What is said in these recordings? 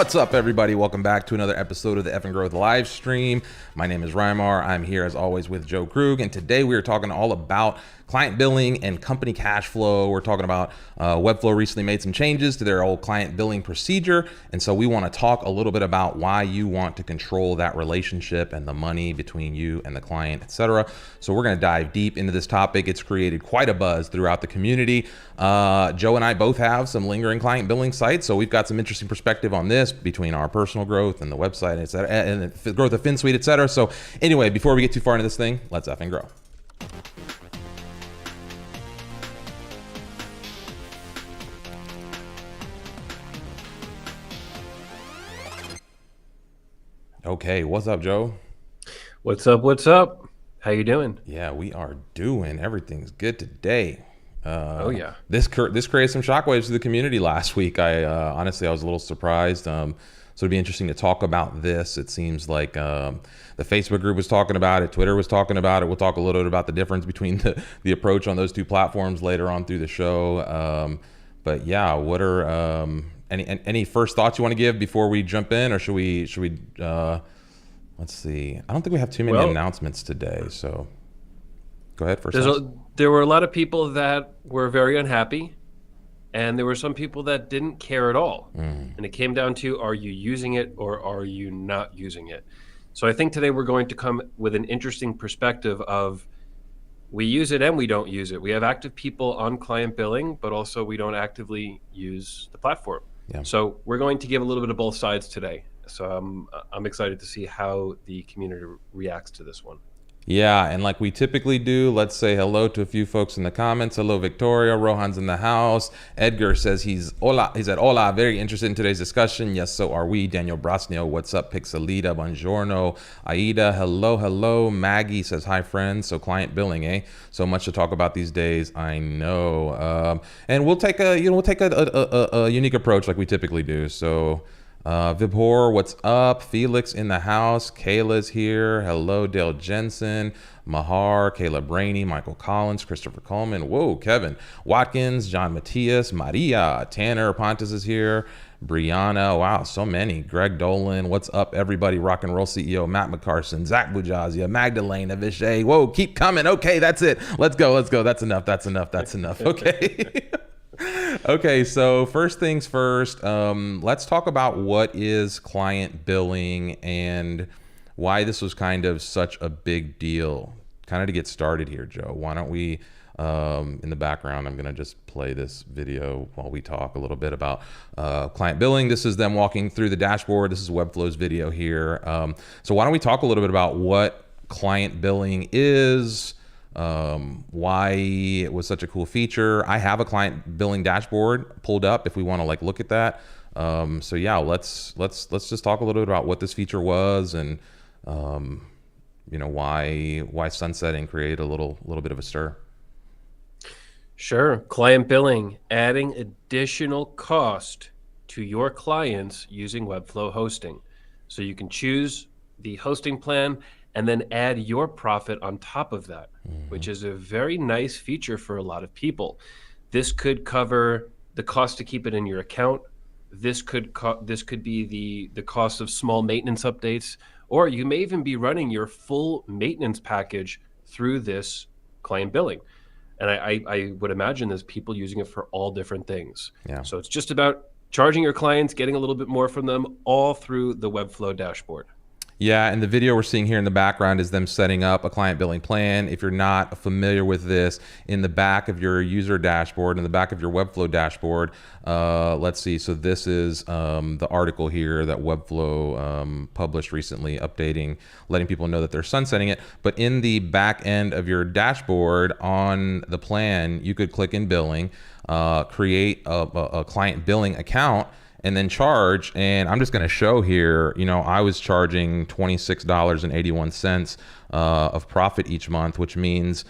What's up, everybody? Welcome back to another episode of the F and Growth live stream. My name is Rymar. I'm here as always with Joe Krug, and today we are talking all about client billing and company cash flow. We're talking about Webflow recently made some changes to their old client billing procedure, and so we want to talk a little bit about why you want to control that relationship and the money between you and the client, etc. So we're going to dive deep into this topic. It's created quite a buzz throughout the community. Joe and I both have some lingering client billing sites, so we've got some interesting perspective on this between our personal growth and the website, etc., and the growth of Finsweet, etc. So anyway, before we get too far into this thing, let's F and grow. Okay, what's up, Joe? What's up? What's up? How you doing? Yeah, we are doing. Everything's good today. Oh yeah. This created some shockwaves to the community last week. Honestly, I was a little surprised. So it'd be interesting to talk about this. It seems like the Facebook group was talking about it. Twitter was talking about it. We'll talk a little bit about the difference between the approach on those two platforms later on through the show. But yeah, what are any first thoughts you want to give before we jump in, or should we let's see. I don't think we have too many announcements today, so go ahead first. There were a lot of people that were very unhappy, and there were some people that didn't care at all. And it came down to, are you using it or are you not using it? So I think today we're going to come with an interesting perspective of, we use it and we don't use it. We have active people on client billing, but also we don't actively use the platform. Yeah. So we're going to give a little bit of both sides today. So I'm excited to see how the community reacts to this one. Yeah, and like we typically do, let's say hello to a few folks in the comments. Hello, Victoria. Rohan's in the house. Edgar says he's at hola, very interested in today's discussion. Yes, so are we. Daniel Brasnio, what's up? Pixelita, buongiorno. Aida, hello. Maggie says, hi, friends. So client billing, eh? So much to talk about these days, I know. And we'll take a unique approach like we typically do. So Vibhor, what's up? Felix in the house. Kayla's here. Hello, Dale Jensen, Mahar, Kayla Brainy, Michael Collins, Christopher Coleman. Whoa, Kevin Watkins, John Matias, Maria, Tanner Pontus is here. Brianna, wow, so many. Greg Dolan, what's up, everybody? Rock and Roll CEO Matt McCarson, Zach Bujazia, Magdalena Vishay. Whoa, keep coming. Okay, that's it. Let's go. That's enough. Okay. Okay, so first things first, let's talk about what is client billing and why this was kind of such a big deal. Kind of to get started here, Joe, why don't we, in the background, I'm going to just play this video while we talk a little bit about client billing. This is them walking through the dashboard. This is Webflow's video here. So why don't we talk a little bit about what client billing is, why it was such a cool feature. I have a client billing dashboard pulled up if we want to like look at that. So yeah, let's just talk a little bit about what this feature was and why sunsetting created a little bit of a stir. Sure. Client billing, adding additional cost to your clients using Webflow hosting. So you can choose the hosting plan and then add your profit on top of that, which is a very nice feature for a lot of people. This could cover the cost to keep it in your account. This could be the cost of small maintenance updates, or you may even be running your full maintenance package through this client billing. And I would imagine there's people using it for all different things. Yeah. So it's just about charging your clients, getting a little bit more from them, all through the Webflow dashboard. Yeah, and the video we're seeing here in the background is them setting up a client billing plan. If you're not familiar with this, in the back of your user dashboard, in the back of your Webflow dashboard, let's see. So this is the article here that Webflow published recently, updating, letting people know that they're sunsetting it. But in the back end of your dashboard on the plan, you could click in billing, create a client billing account, and then charge. And I'm just going to show here, I was charging $26.81 of profit each month, which means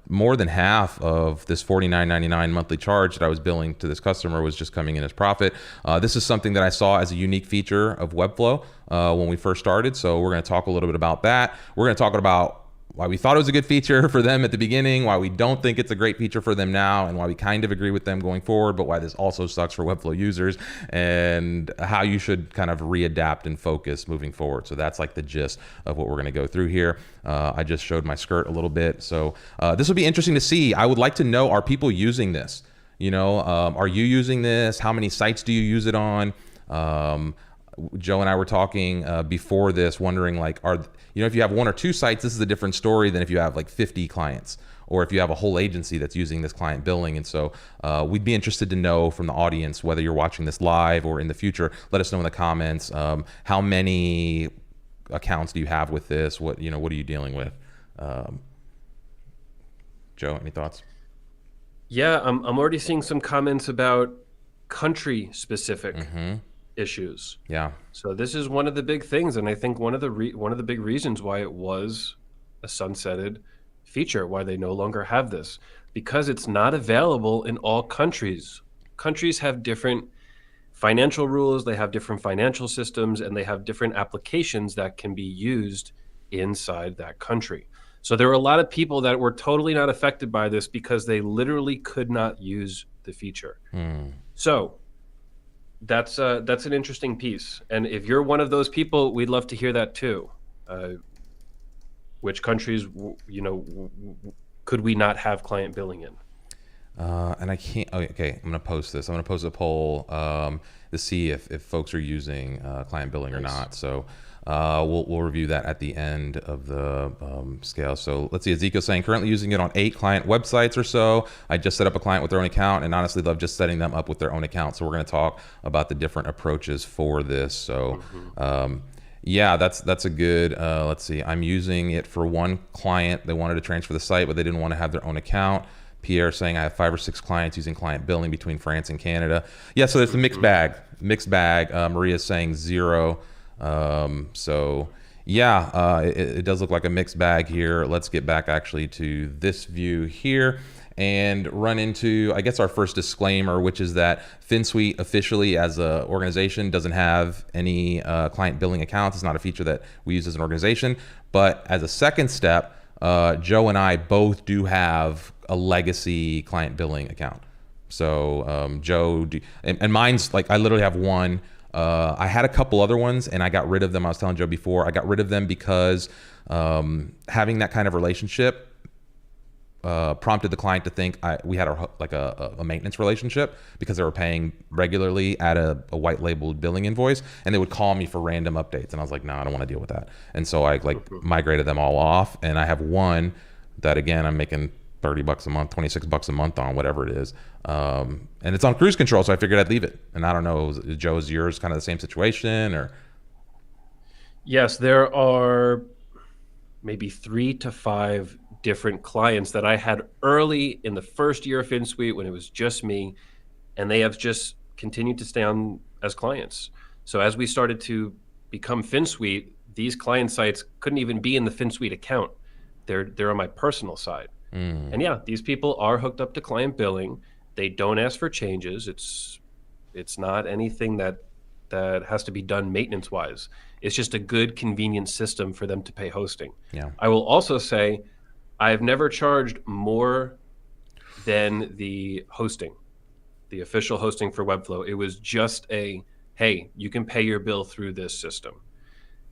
more than half of this $49.99 monthly charge that I was billing to this customer was just coming in as profit. This is something that I saw as a unique feature of Webflow when we first started. So we're going to talk a little bit about that. We're going to talk about why we thought it was a good feature for them at the beginning, why we don't think it's a great feature for them now, and why we kind of agree with them going forward, but why this also sucks for Webflow users, and how you should kind of readapt and focus moving forward. So that's like the gist of what we're going to go through here. I just showed my skirt a little bit. So this will be interesting to see. I would like to know, are people using this? You know, are you using this? How many sites do you use it on? Joe and I were talking before this, wondering like, if you have 1 or 2 sites, this is a different story than if you have like 50 clients, or if you have a whole agency that's using this client billing. And so we'd be interested to know from the audience, whether you're watching this live or in the future, let us know in the comments, how many accounts do you have with this? What are you dealing with? Joe, any thoughts? Yeah, I'm already seeing some comments about country specific issues. Yeah. So this is one of the big things, and I think one of the big reasons why it was a sunsetted feature, why they no longer have this, because it's not available in all countries. Countries have different financial rules, they have different financial systems, and they have different applications that can be used inside that country. So there were a lot of people that were totally not affected by this because they literally could not use the feature. So that's an interesting piece. And if you're one of those people, we'd love to hear that too. Which countries, could we not have client billing in? And I can't. Okay, I'm going to post this. I'm going to post a poll to see if folks are using client billing or not. So we'll review that at the end of the scale. So let's see. Ezekiel's saying currently using it on 8 client websites or so. I just set up a client with their own account, and honestly love just setting them up with their own account. So we're going to talk about the different approaches for this. So yeah, that's a good. Let's see. I'm using it for one client. They wanted to transfer the site, but they didn't want to have their own account. Pierre saying I have 5 or 6 clients using client billing between France and Canada. Yeah, so there's a mixed bag. Maria's saying 0. So yeah, it does look like a mixed bag here. Let's get back actually to this view here and run into, I guess, our first disclaimer, which is that Finsweet officially as an organization doesn't have any client billing accounts. It's not a feature that we use as an organization. But as a second step, Joe and I both do have a legacy client billing account. So Joe, and mine's like, I literally have one. I had a couple other ones and I got rid of them. I was telling Joe before, I got rid of them because having that kind of relationship prompted the client to think we had a maintenance relationship, because they were paying regularly at a white labeled billing invoice, and they would call me for random updates. And I was like, no, I don't want to deal with that. And so I migrated them all off. And I have one that, again, I'm making $30 a month, $26 a month on, whatever it is. And it's on cruise control. So I figured I'd leave it. And I don't know, Joe, is yours kind of the same situation or? Yes, there are maybe 3 to 5 different clients that I had early in the first year of Finsweet when it was just me, and they have just continued to stay on as clients. So as we started to become Finsweet, these client sites couldn't even be in the Finsweet account. They're on my personal side. And yeah, these people are hooked up to client billing. They don't ask for changes. It's not anything that has to be done maintenance wise. It's just a good, convenient system for them to pay hosting. Yeah. I will also say I've never charged more than the hosting, the official hosting for Webflow. It was just hey, you can pay your bill through this system.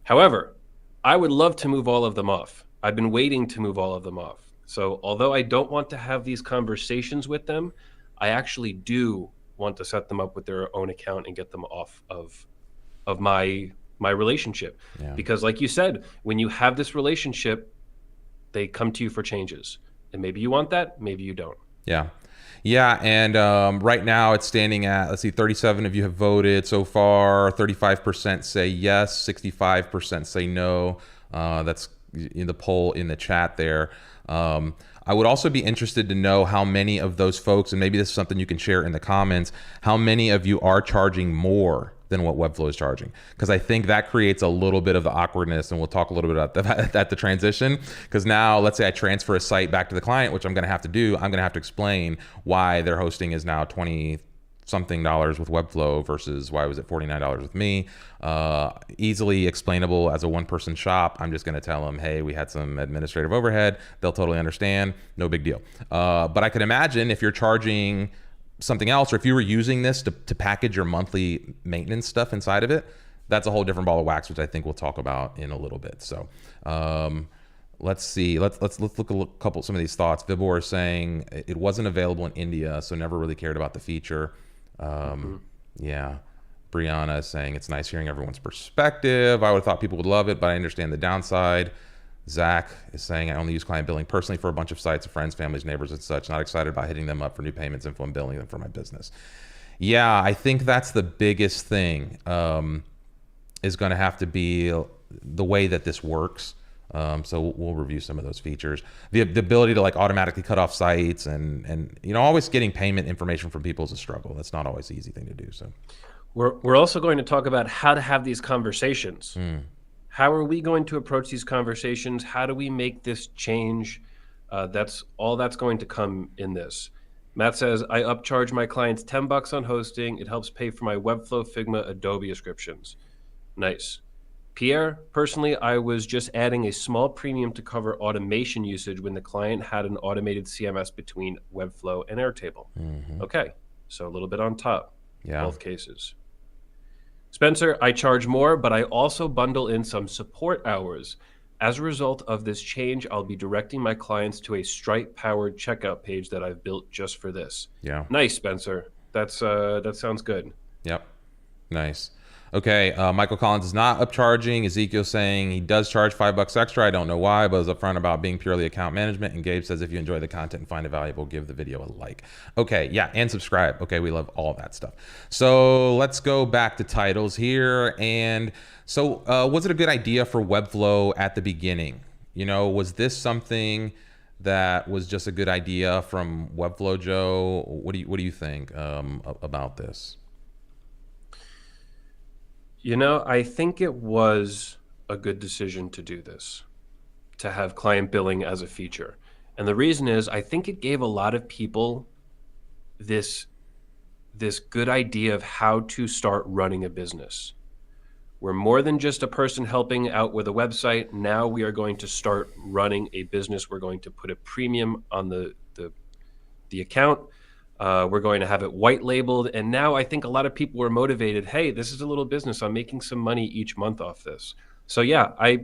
However, I would love to move all of them off. I've been waiting to move all of them off. So although I don't want to have these conversations with them, I actually do want to set them up with their own account and get them off of my relationship. Yeah. Because like you said, when you have this relationship, they come to you for changes. And maybe you want that, maybe you don't. Yeah. Yeah, and right now it's standing at, let's see, 37 of you have voted so far. 35% say yes, 65% say no. That's in the poll in the chat there. I would also be interested to know how many of those folks, and maybe this is something you can share in the comments, how many of you are charging more than what Webflow is charging, because I think that creates a little bit of the awkwardness, and we'll talk a little bit about that at the transition. Because now, let's say I transfer a site back to the client, which I'm going to have to do. I'm going to have to explain why their hosting is now $26 something dollars with Webflow versus why was it $49 with me. Easily explainable as a one-person shop. I'm just going to tell them, hey, we had some administrative overhead. They'll totally understand. No big deal. But I could imagine if you're charging something else, or if you were using this to package your monthly maintenance stuff inside of it, that's a whole different ball of wax, which I think we'll talk about in a little bit. So let's see. Let's look at some of these thoughts. Vibor is saying it wasn't available in India, so never really cared about the feature. Yeah. Brianna is saying it's nice hearing everyone's perspective. I would have thought people would love it, but I understand the downside. Zach is saying I only use client billing personally for a bunch of sites of friends, families, neighbors, and such. Not excited about hitting them up for new payments, info, and billing them for my business. Yeah, I think that's the biggest thing. Is going to have to be the way that this works. So we'll review some of those features. The ability to like automatically cut off sites and always getting payment information from people is a struggle. That's not always the easy thing to do. So we're also going to talk about how to have these conversations. How are we going to approach these conversations? How do we make this change? That's going to come in this. Matt says, I upcharge my clients $10 on hosting. It helps pay for my Webflow, Figma, Adobe subscriptions. Nice. Pierre, personally, I was just adding a small premium to cover automation usage when the client had an automated CMS between Webflow and Airtable. Okay, so a little bit on top, both cases. Spencer, I charge more, but I also bundle in some support hours. As a result of this change, I'll be directing my clients to a Stripe-powered checkout page that I've built just for this. Yeah. Nice, Spencer. That sounds good. Yep. Nice. Okay, Michael Collins is not upcharging. Ezekiel saying he does charge $5 extra. I don't know why, but is upfront about being purely account management. And Gabe says if you enjoy the content and find it valuable, give the video a like. Okay, yeah, and subscribe. Okay, we love all that stuff. So let's go back to titles here. And so was it a good idea for Webflow at the beginning? Was this something that was just a good idea from Webflow, Joe? What do you think about this? I think it was a good decision to do this, to have client billing as a feature. And the reason is I think it gave a lot of people this good idea of how to start running a business. We're more than just a person helping out with a website. Now we are going to start running a business. We're going to put a premium on the account. We're going to have it white labeled. And now I think a lot of people were motivated. Hey, this is a little business. I'm making some money each month off this. So yeah, I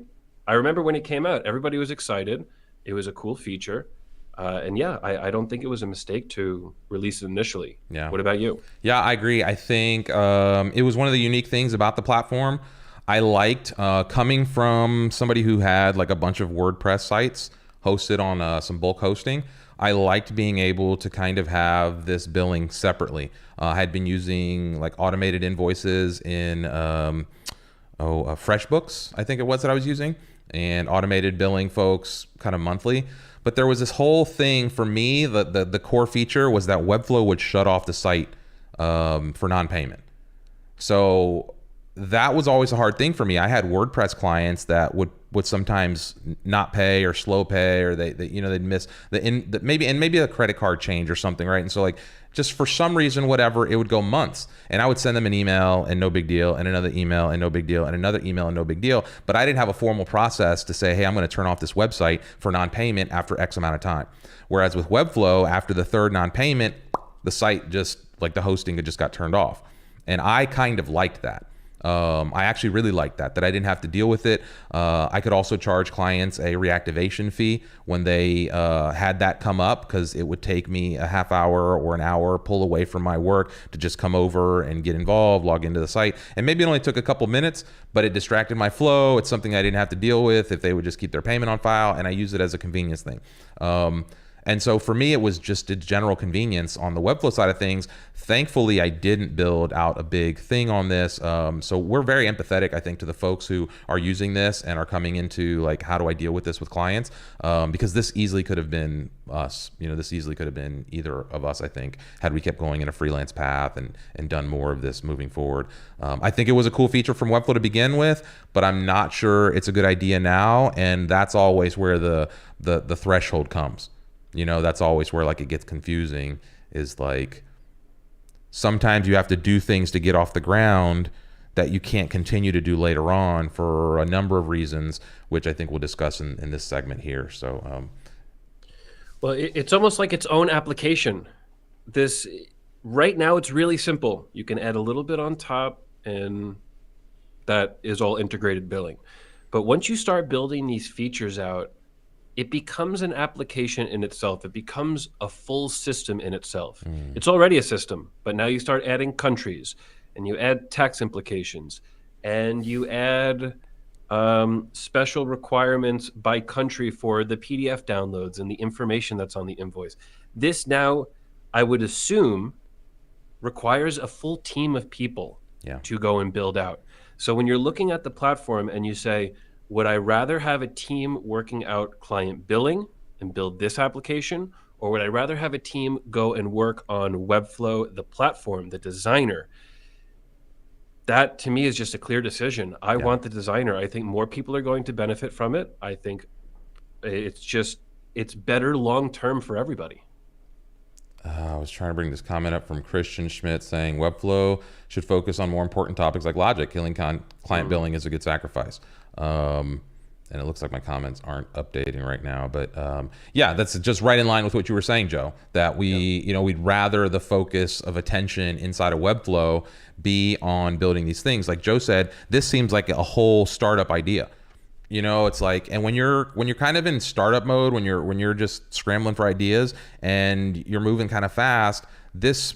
remember when it came out, everybody was excited. It was a cool feature. And yeah, I don't think it was a mistake to release it initially. Yeah. What about you? Yeah, I agree. I think it was one of the unique things about the platform. I liked coming from somebody who had like a bunch of WordPress sites hosted on some bulk hosting. I liked being able to kind of have this billing separately. I had been using like automated invoices in FreshBooks, I think it was that I was using, and automated billing folks kind of monthly. But there was this whole thing for me, the core feature was that Webflow would shut off the site for non-payment. So that was always a hard thing for me. I had WordPress clients that would sometimes not pay or slow pay, or they'd miss maybe a credit card change or something, right? And so like just for some reason, whatever, it would go months, and I would send them an email and no big deal, and another email and no big deal, and another email and no big deal. But I didn't have a formal process to say, hey, I'm going to turn off this website for non-payment after X amount of time. Whereas with Webflow, after the third non-payment, the site just like the hosting just got turned off, and I kind of liked that. I actually really liked that I didn't have to deal with it. I could also charge clients a reactivation fee when they had that come up, because it would take me a half hour or an hour pull away from my work to just come over and get involved, log into the site. And maybe it only took a couple minutes, but it distracted my flow. It's something I didn't have to deal with if they would just keep their payment on file, and I use it as a convenience thing. And so for me, it was just a general convenience on the Webflow side of things. Thankfully, I didn't build out a big thing on this. So we're very empathetic, I think, to the folks who are using this and are coming into like, how do I deal with this with clients? Because this easily could have been us. This easily could have been either of us, I think, had we kept going in a freelance path and done more of this moving forward. I think it was a cool feature from Webflow to begin with, but I'm not sure it's a good idea now. And that's always where the threshold comes. That's always where like it gets confusing, is like, sometimes you have to do things to get off the ground that you can't continue to do later on for a number of reasons, which I think we'll discuss in this segment here. So, Well, it's almost like its own application. This right now, it's really simple. You can add a little bit on top, and that is all integrated billing. But once you start building these features out, it becomes an application in itself. It becomes a full system in itself. It's already a system, but now you start adding countries, and you add tax implications, and you add special requirements by country for the PDF downloads and the information that's on the invoice. This now, I would assume, requires a full team of people to go and build out. So when you're looking at the platform and you say, would I rather have a team working out client billing and build this application, or would I rather have a team go and work on Webflow, the platform, the designer? That to me is just a clear decision. I want the designer. I think more people are going to benefit from it. I think it's better long-term for everybody. I was trying to bring this comment up from Christian Schmidt saying Webflow should focus on more important topics like logic. Killing client billing is a good sacrifice. And it looks like my comments aren't updating right now, but yeah, that's just right in line with what you were saying, Joe, that we'd rather the focus of attention inside of Webflow be on building these things. Like Joe said, this seems like a whole startup idea. It's like, and when you're kind of in startup mode, when you're just scrambling for ideas and you're moving kind of fast, this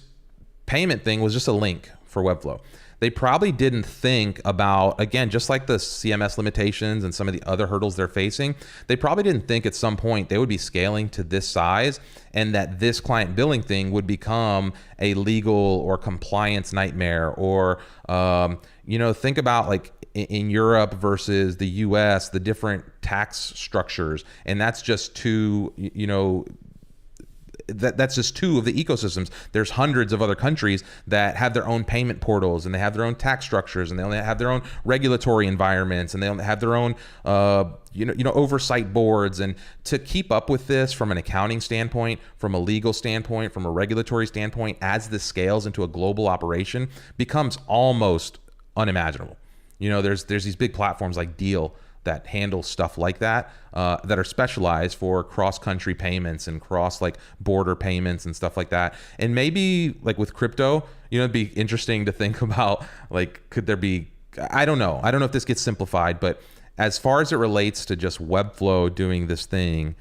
payment thing was just a link for Webflow. They probably didn't think about, again, just like the CMS limitations and some of the other hurdles they're facing, they probably didn't think at some point they would be scaling to this size and that this client billing thing would become a legal or compliance nightmare. Or, think about like in Europe versus the US, the different tax structures. And that's just that's just two of the ecosystems. There's hundreds of other countries that have their own payment portals, and they have their own tax structures, and they only have their own regulatory environments, and they only have their own oversight boards. And to keep up with this from an accounting standpoint, from a legal standpoint, from a regulatory standpoint, as this scales into a global operation, becomes almost unimaginable. There's these big platforms like Deal that handle stuff like that, that are specialized for cross-country payments and border payments and stuff like that. And maybe like with crypto, it'd be interesting to think about, like, could there be, I don't know if this gets simplified, but as far as it relates to just Webflow doing this thing,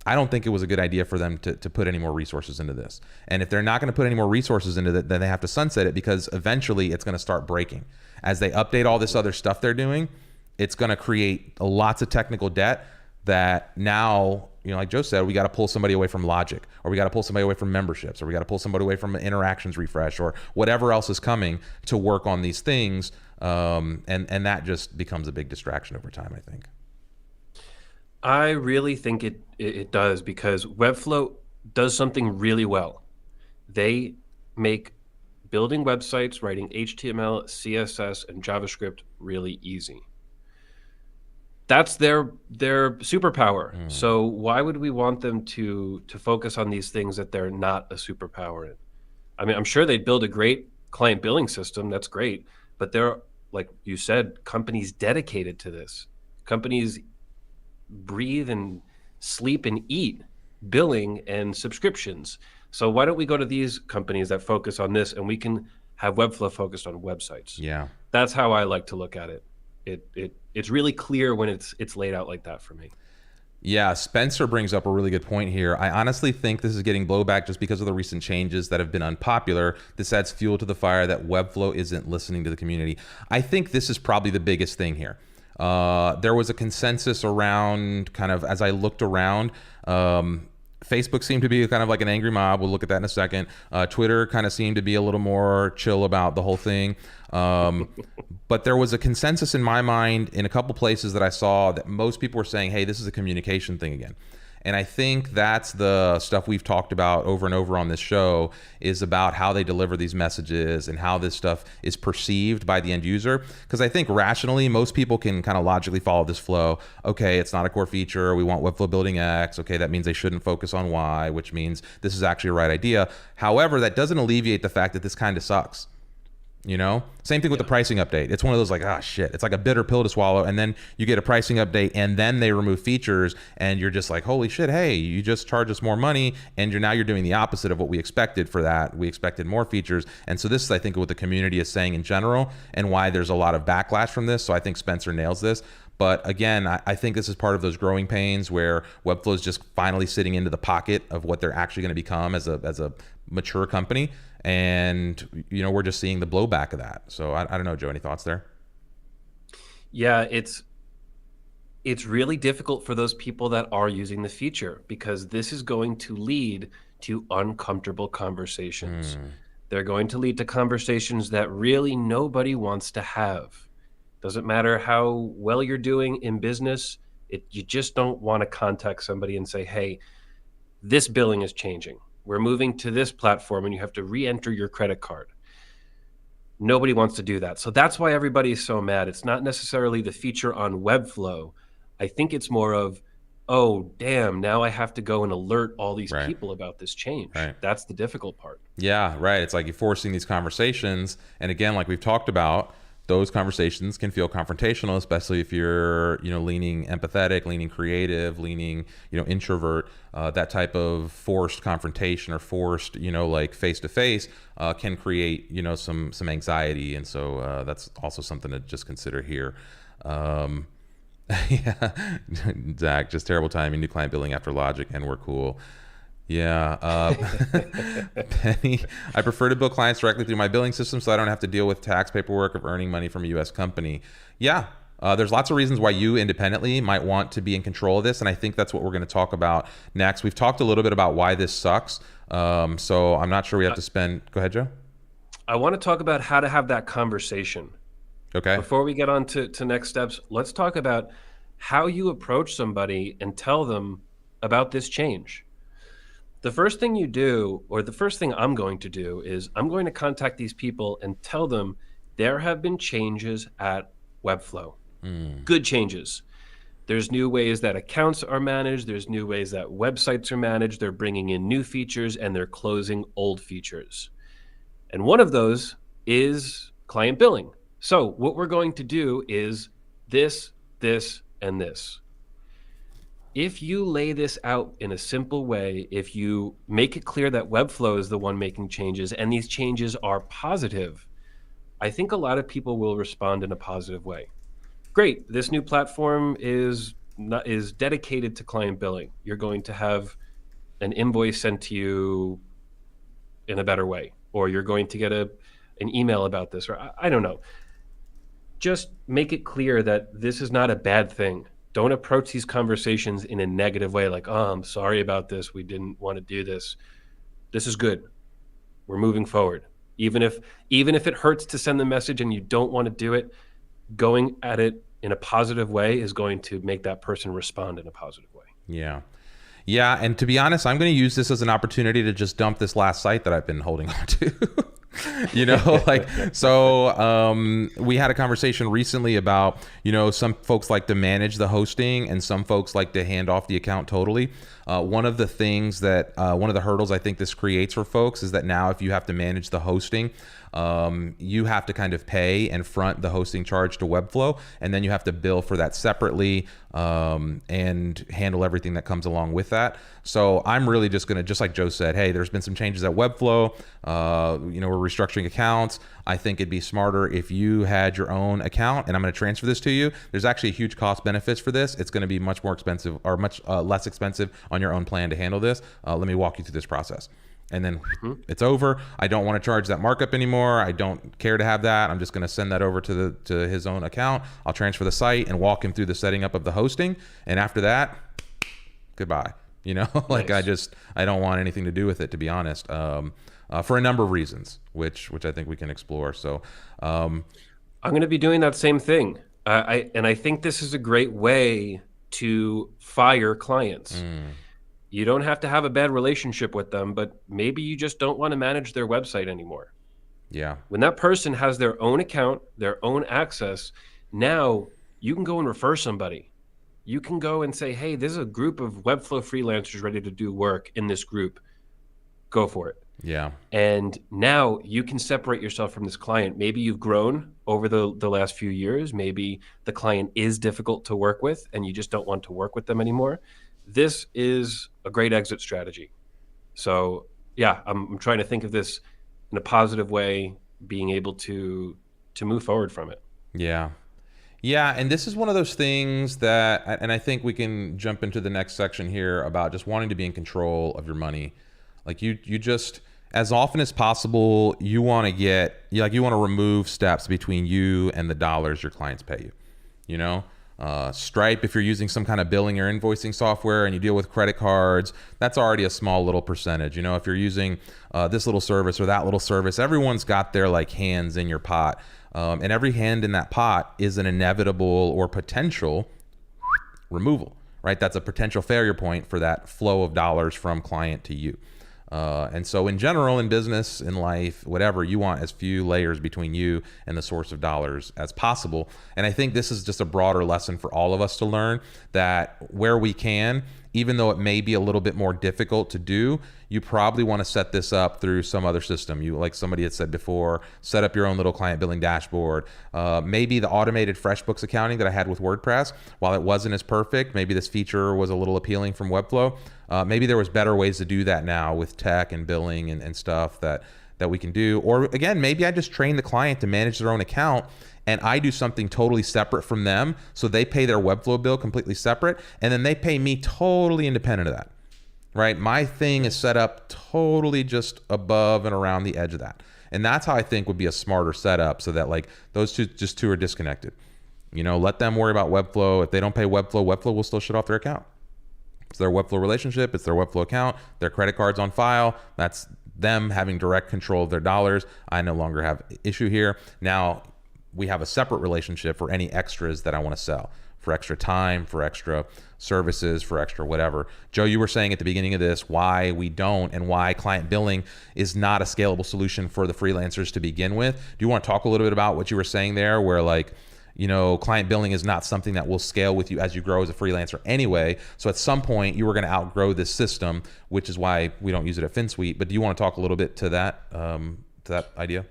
I don't think it was a good idea for them to put any more resources into this. And if they're not going to put any more resources into it, then they have to sunset it, because eventually it's going to start breaking. As they update all this other stuff they're doing, it's going to create lots of technical debt that now, like Joe said, we got to pull somebody away from logic, or we got to pull somebody away from memberships, or we got to pull somebody away from an interactions refresh, or whatever else is coming to work on these things. And that just becomes a big distraction over time, I think. I really think it does, because Webflow does something really well. They make building websites, writing HTML, CSS, and JavaScript really easy. That's their superpower. So why would we want them to focus on these things that they're not a superpower in? I mean, I'm sure they'd build a great client billing system. That's great. But they're, like you said, companies dedicated to this. Companies breathe and sleep and eat billing and subscriptions. So why don't we go to these companies that focus on this, and we can have Webflow focused on websites? Yeah. That's how I like to look at it. It's really clear when it's laid out like that for me. Yeah, Spencer brings up a really good point here. I honestly think this is getting blowback just because of the recent changes that have been unpopular. This adds fuel to the fire that Webflow isn't listening to the community. I think this is probably the biggest thing here. There was a consensus around, kind of as I looked around, Facebook seemed to be kind of like an angry mob. We'll look at that in a second. Twitter kind of seemed to be a little more chill about the whole thing. But there was a consensus in my mind in a couple places that I saw that most people were saying, hey, this is a communication thing again. And I think that's the stuff we've talked about over and over on this show, is about how they deliver these messages and how this stuff is perceived by the end user. Because I think rationally, most people can kind of logically follow this flow. Okay, it's not a core feature. We want Webflow building X. Okay, that means they shouldn't focus on Y, which means this is actually a right idea. However, that doesn't alleviate the fact that this kind of sucks. Same thing with the pricing update. It's one of those like, shit, it's like a bitter pill to swallow. And then you get a pricing update and then they remove features and you're just like, holy shit, hey, you just charge us more money. And you're doing the opposite of what we expected for that. We expected more features. And so this is, I think, what the community is saying in general and why there's a lot of backlash from this. So I think Spencer nails this. But again, I think this is part of those growing pains where Webflow is just finally sitting into the pocket of what they're actually going to become as a mature company. And, we're just seeing the blowback of that. So I don't know, Joe, any thoughts there? Yeah, it's really difficult for those people that are using the feature, because this is going to lead to uncomfortable conversations. They're going to lead to conversations that really nobody wants to have. Doesn't matter how well you're doing in business, you just don't want to contact somebody and say, hey, this billing is changing. We're moving to this platform and you have to re-enter your credit card. Nobody wants to do that. So that's why everybody is so mad. It's not necessarily the feature on Webflow. I think it's more of, oh, damn, now I have to go and alert all these people about this change. Right. That's the difficult part. Yeah, right. It's like you're forcing these conversations. And again, like we've talked about, those conversations can feel confrontational, especially if you're, leaning empathetic, leaning creative, leaning, introvert. That type of forced confrontation or forced, like face to face, can create, some anxiety, and so that's also something to just consider here. Yeah, Zach, just terrible timing. New client billing after Logic, and we're cool. Yeah. Penny, I prefer to bill clients directly through my billing system so I don't have to deal with tax paperwork of earning money from a U.S. company. Yeah. There's lots of reasons why you independently might want to be in control of this, and I think that's what we're going to talk about next. We've talked a little bit about why this sucks, so I'm not sure we have to spend... Go ahead, Joe. I want to talk about how to have that conversation. Okay. Before we get on to next steps, let's talk about how you approach somebody and tell them about this change. The first thing you do, or the first thing I'm going to do, is I'm going to contact these people and tell them there have been changes at Webflow. Good changes. There's new ways that accounts are managed. There's new ways that websites are managed. They're bringing in new features and they're closing old features. And one of those is client billing. So what we're going to do is this, this, and this. If you lay this out in a simple way, if you make it clear that Webflow is the one making changes and these changes are positive, I think a lot of people will respond in a positive way. Great, this new platform is dedicated to client billing. You're going to have an invoice sent to you in a better way, or you're going to get an email about this, or I don't know. Just make it clear that this is not a bad thing. Don't approach these conversations in a negative way, like, oh, I'm sorry about this. We didn't want to do this. This is good. We're moving forward. Even if it hurts to send the message and you don't want to do it, going at it in a positive way is going to make that person respond in a positive way. Yeah. Yeah. And to be honest, I'm going to use this as an opportunity to just dump this last site that I've been holding on to. We had a conversation recently about, some folks like to manage the hosting and some folks like to hand off the account totally. One of the things that, one of the hurdles I think this creates for folks is that now if you have to manage the hosting, you have to kind of pay and front the hosting charge to Webflow, and then you have to bill for that separately and handle everything that comes along with that. So I'm really just going to, just like Joe said, hey, there's been some changes at Webflow. We're restructuring accounts. I think it'd be smarter if you had your own account, and I'm going to transfer this to you. There's actually a huge cost benefits for this. It's going to be much more expensive, or much less expensive on your own plan to handle this. Let me walk you through this process. And then it's over. I don't want to charge that markup anymore. I don't care to have that. I'm just going to send that over to his own account. I'll transfer the site and walk him through the setting up of the hosting. And after that, goodbye. Nice. I don't want anything to do with it, to be honest, for a number of reasons, which I think we can explore. So I'm going to be doing that same thing. I think this is a great way to fire clients. You don't have to have a bad relationship with them, but maybe you just don't want to manage their website anymore. Yeah. When that person has their own account, their own access, now you can go and refer somebody. You can go and say, hey, there's a group of Webflow freelancers ready to do work in this group. Go for it. Yeah. And now you can separate yourself from this client. Maybe you've grown over the last few years. Maybe the client is difficult to work with and you just don't want to work with them anymore. This is a great exit strategy. So yeah, I'm trying to think of this in a positive way, being able to move forward from it. Yeah. Yeah, and this is one of those things that, and I think we can jump into the next section here about just wanting to be in control of your money. Like you just, as often as possible, you want to remove steps between you and the dollars your clients pay you. You know, Stripe, if you're using some kind of billing or invoicing software and you deal with credit cards, that's already a small little percentage. You know, if you're using this little service or that little service, everyone's got their like hands in your pot. And every hand in that pot is an inevitable or potential removal, right? That's a potential failure point for that flow of dollars from client to you. And so in general, in business, in life, whatever, you want as few layers between you and the source of dollars as possible. And I think this is just a broader lesson for all of us to learn, that where we can, even though it may be a little bit more difficult to do, you probably want to set this up through some other system. You, like somebody had said before, set up your own little client billing dashboard. Maybe the automated FreshBooks accounting that I had with WordPress, while it wasn't as perfect, maybe this feature was a little appealing from Webflow. Maybe there was better ways to do that now with tech and billing and stuff that we can do. Or again, maybe I just train the client to manage their own account and I do something totally separate from them. So they pay their Webflow bill completely separate, and then they pay me totally independent of that, right? My thing is set up totally just above and around the edge of that. And that's how I think would be a smarter setup, so that like those two are disconnected. You know, let them worry about Webflow. If they don't pay Webflow, Webflow will still shut off their account. It's their Webflow relationship. It's their Webflow account. Their credit card's on file. That's them having direct control of their dollars. I no longer have issue here. Now we have a separate relationship for any extras that I want to sell, for extra time, for extra services, for extra whatever. Joe, you were saying at the beginning of this why we don't, and why client billing is not a scalable solution for the freelancers to begin with. Do you want to talk a little bit about what you were saying there, where like, you know, client billing is not something that will scale with you as you grow as a freelancer anyway. So at some point you were going to outgrow this system, which is why we don't use it at Finsweet. But do you want to talk a little bit to that idea?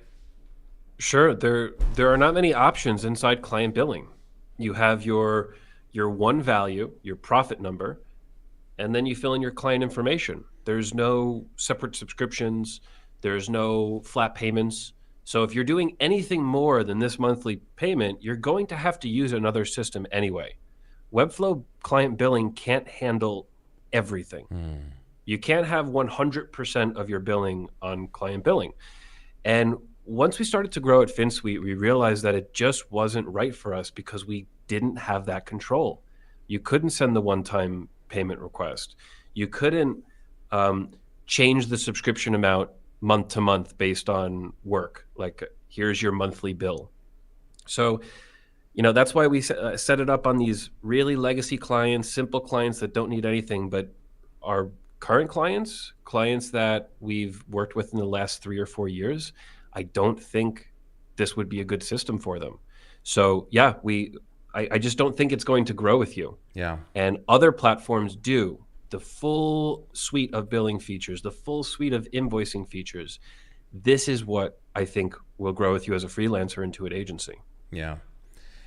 Sure. There are not many options inside client billing. You have your one value, your profit number, and then you fill in your client information. There's no separate subscriptions. There's no flat payments. So if you're doing anything more than this monthly payment, you're going to have to use another system anyway. Webflow client billing can't handle everything. You can't have 100% of your billing on client billing. And once we started to grow at Finsweet, we realized that it just wasn't right for us because we didn't have that control. You couldn't send the one-time payment request. You couldn't change the subscription amount month to month based on work. Like, here's your monthly bill. So, you know, that's why we set it up on these really legacy clients, simple clients that don't need anything. But our current clients that we've worked with in the last 3 or 4 years, I don't think this would be a good system for them. So yeah, I just don't think it's going to grow with you. Yeah. And other platforms do. The full suite of billing features, the full suite of invoicing features. This is what I think will grow with you as a freelancer into an agency. Yeah.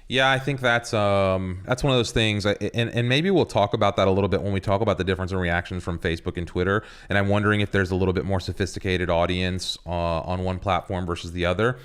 Yeah, I think that's one of those things, and maybe we'll talk about that a little bit when we talk about the difference in reactions from Facebook and Twitter. And I'm wondering if there's a little bit more sophisticated audience on one platform versus the other,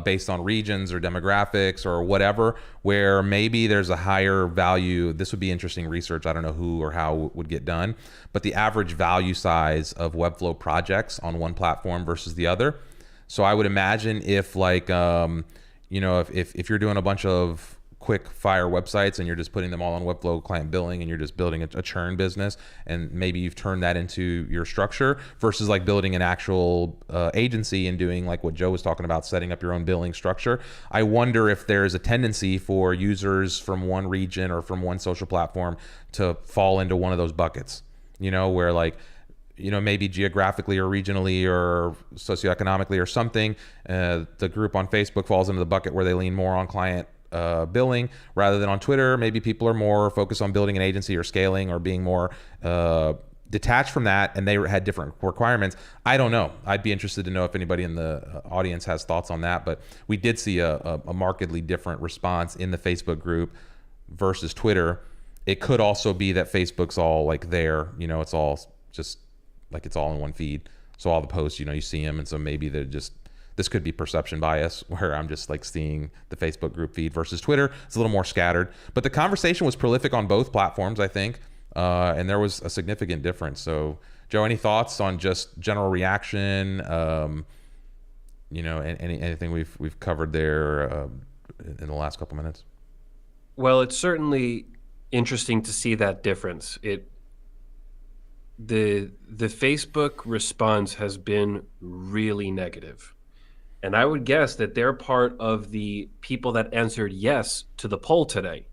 based on regions or demographics or whatever, where maybe there's a higher value. This would be interesting research. I don't know who or how it would get done, but the average value size of Webflow projects on one platform versus the other. So I would imagine if like, you know, if you're doing a bunch of quick fire websites and you're just putting them all on Webflow client billing and you're just building a churn business, and maybe you've turned that into your structure, versus like building an actual agency and doing like what Joe was talking about, setting up your own billing structure. I wonder if there's a tendency for users from one region or from one social platform to fall into one of those buckets. where like, maybe geographically or regionally or socioeconomically or something, the group on Facebook falls into the bucket where they lean more on client billing rather than on Twitter. Maybe people are more focused on building an agency or scaling or being more detached from that, and they had different requirements. I don't know. I'd be interested to know if anybody in the audience has thoughts on that, but we did see a markedly different response in the Facebook group versus Twitter. It could also be that Facebook's all like there, it's all just like it's all in one feed. So all the posts, you see them, and so maybe they're just, this could be perception bias where I'm just like seeing the Facebook group feed versus Twitter. It's a little more scattered, but the conversation was prolific on both platforms, I think. And there was a significant difference. So Joe, any thoughts on just general reaction? Anything we've covered there in the last couple minutes? Well, it's certainly interesting to see that difference. The Facebook response has been really negative. And I would guess that they're part of the people that answered yes to the poll today.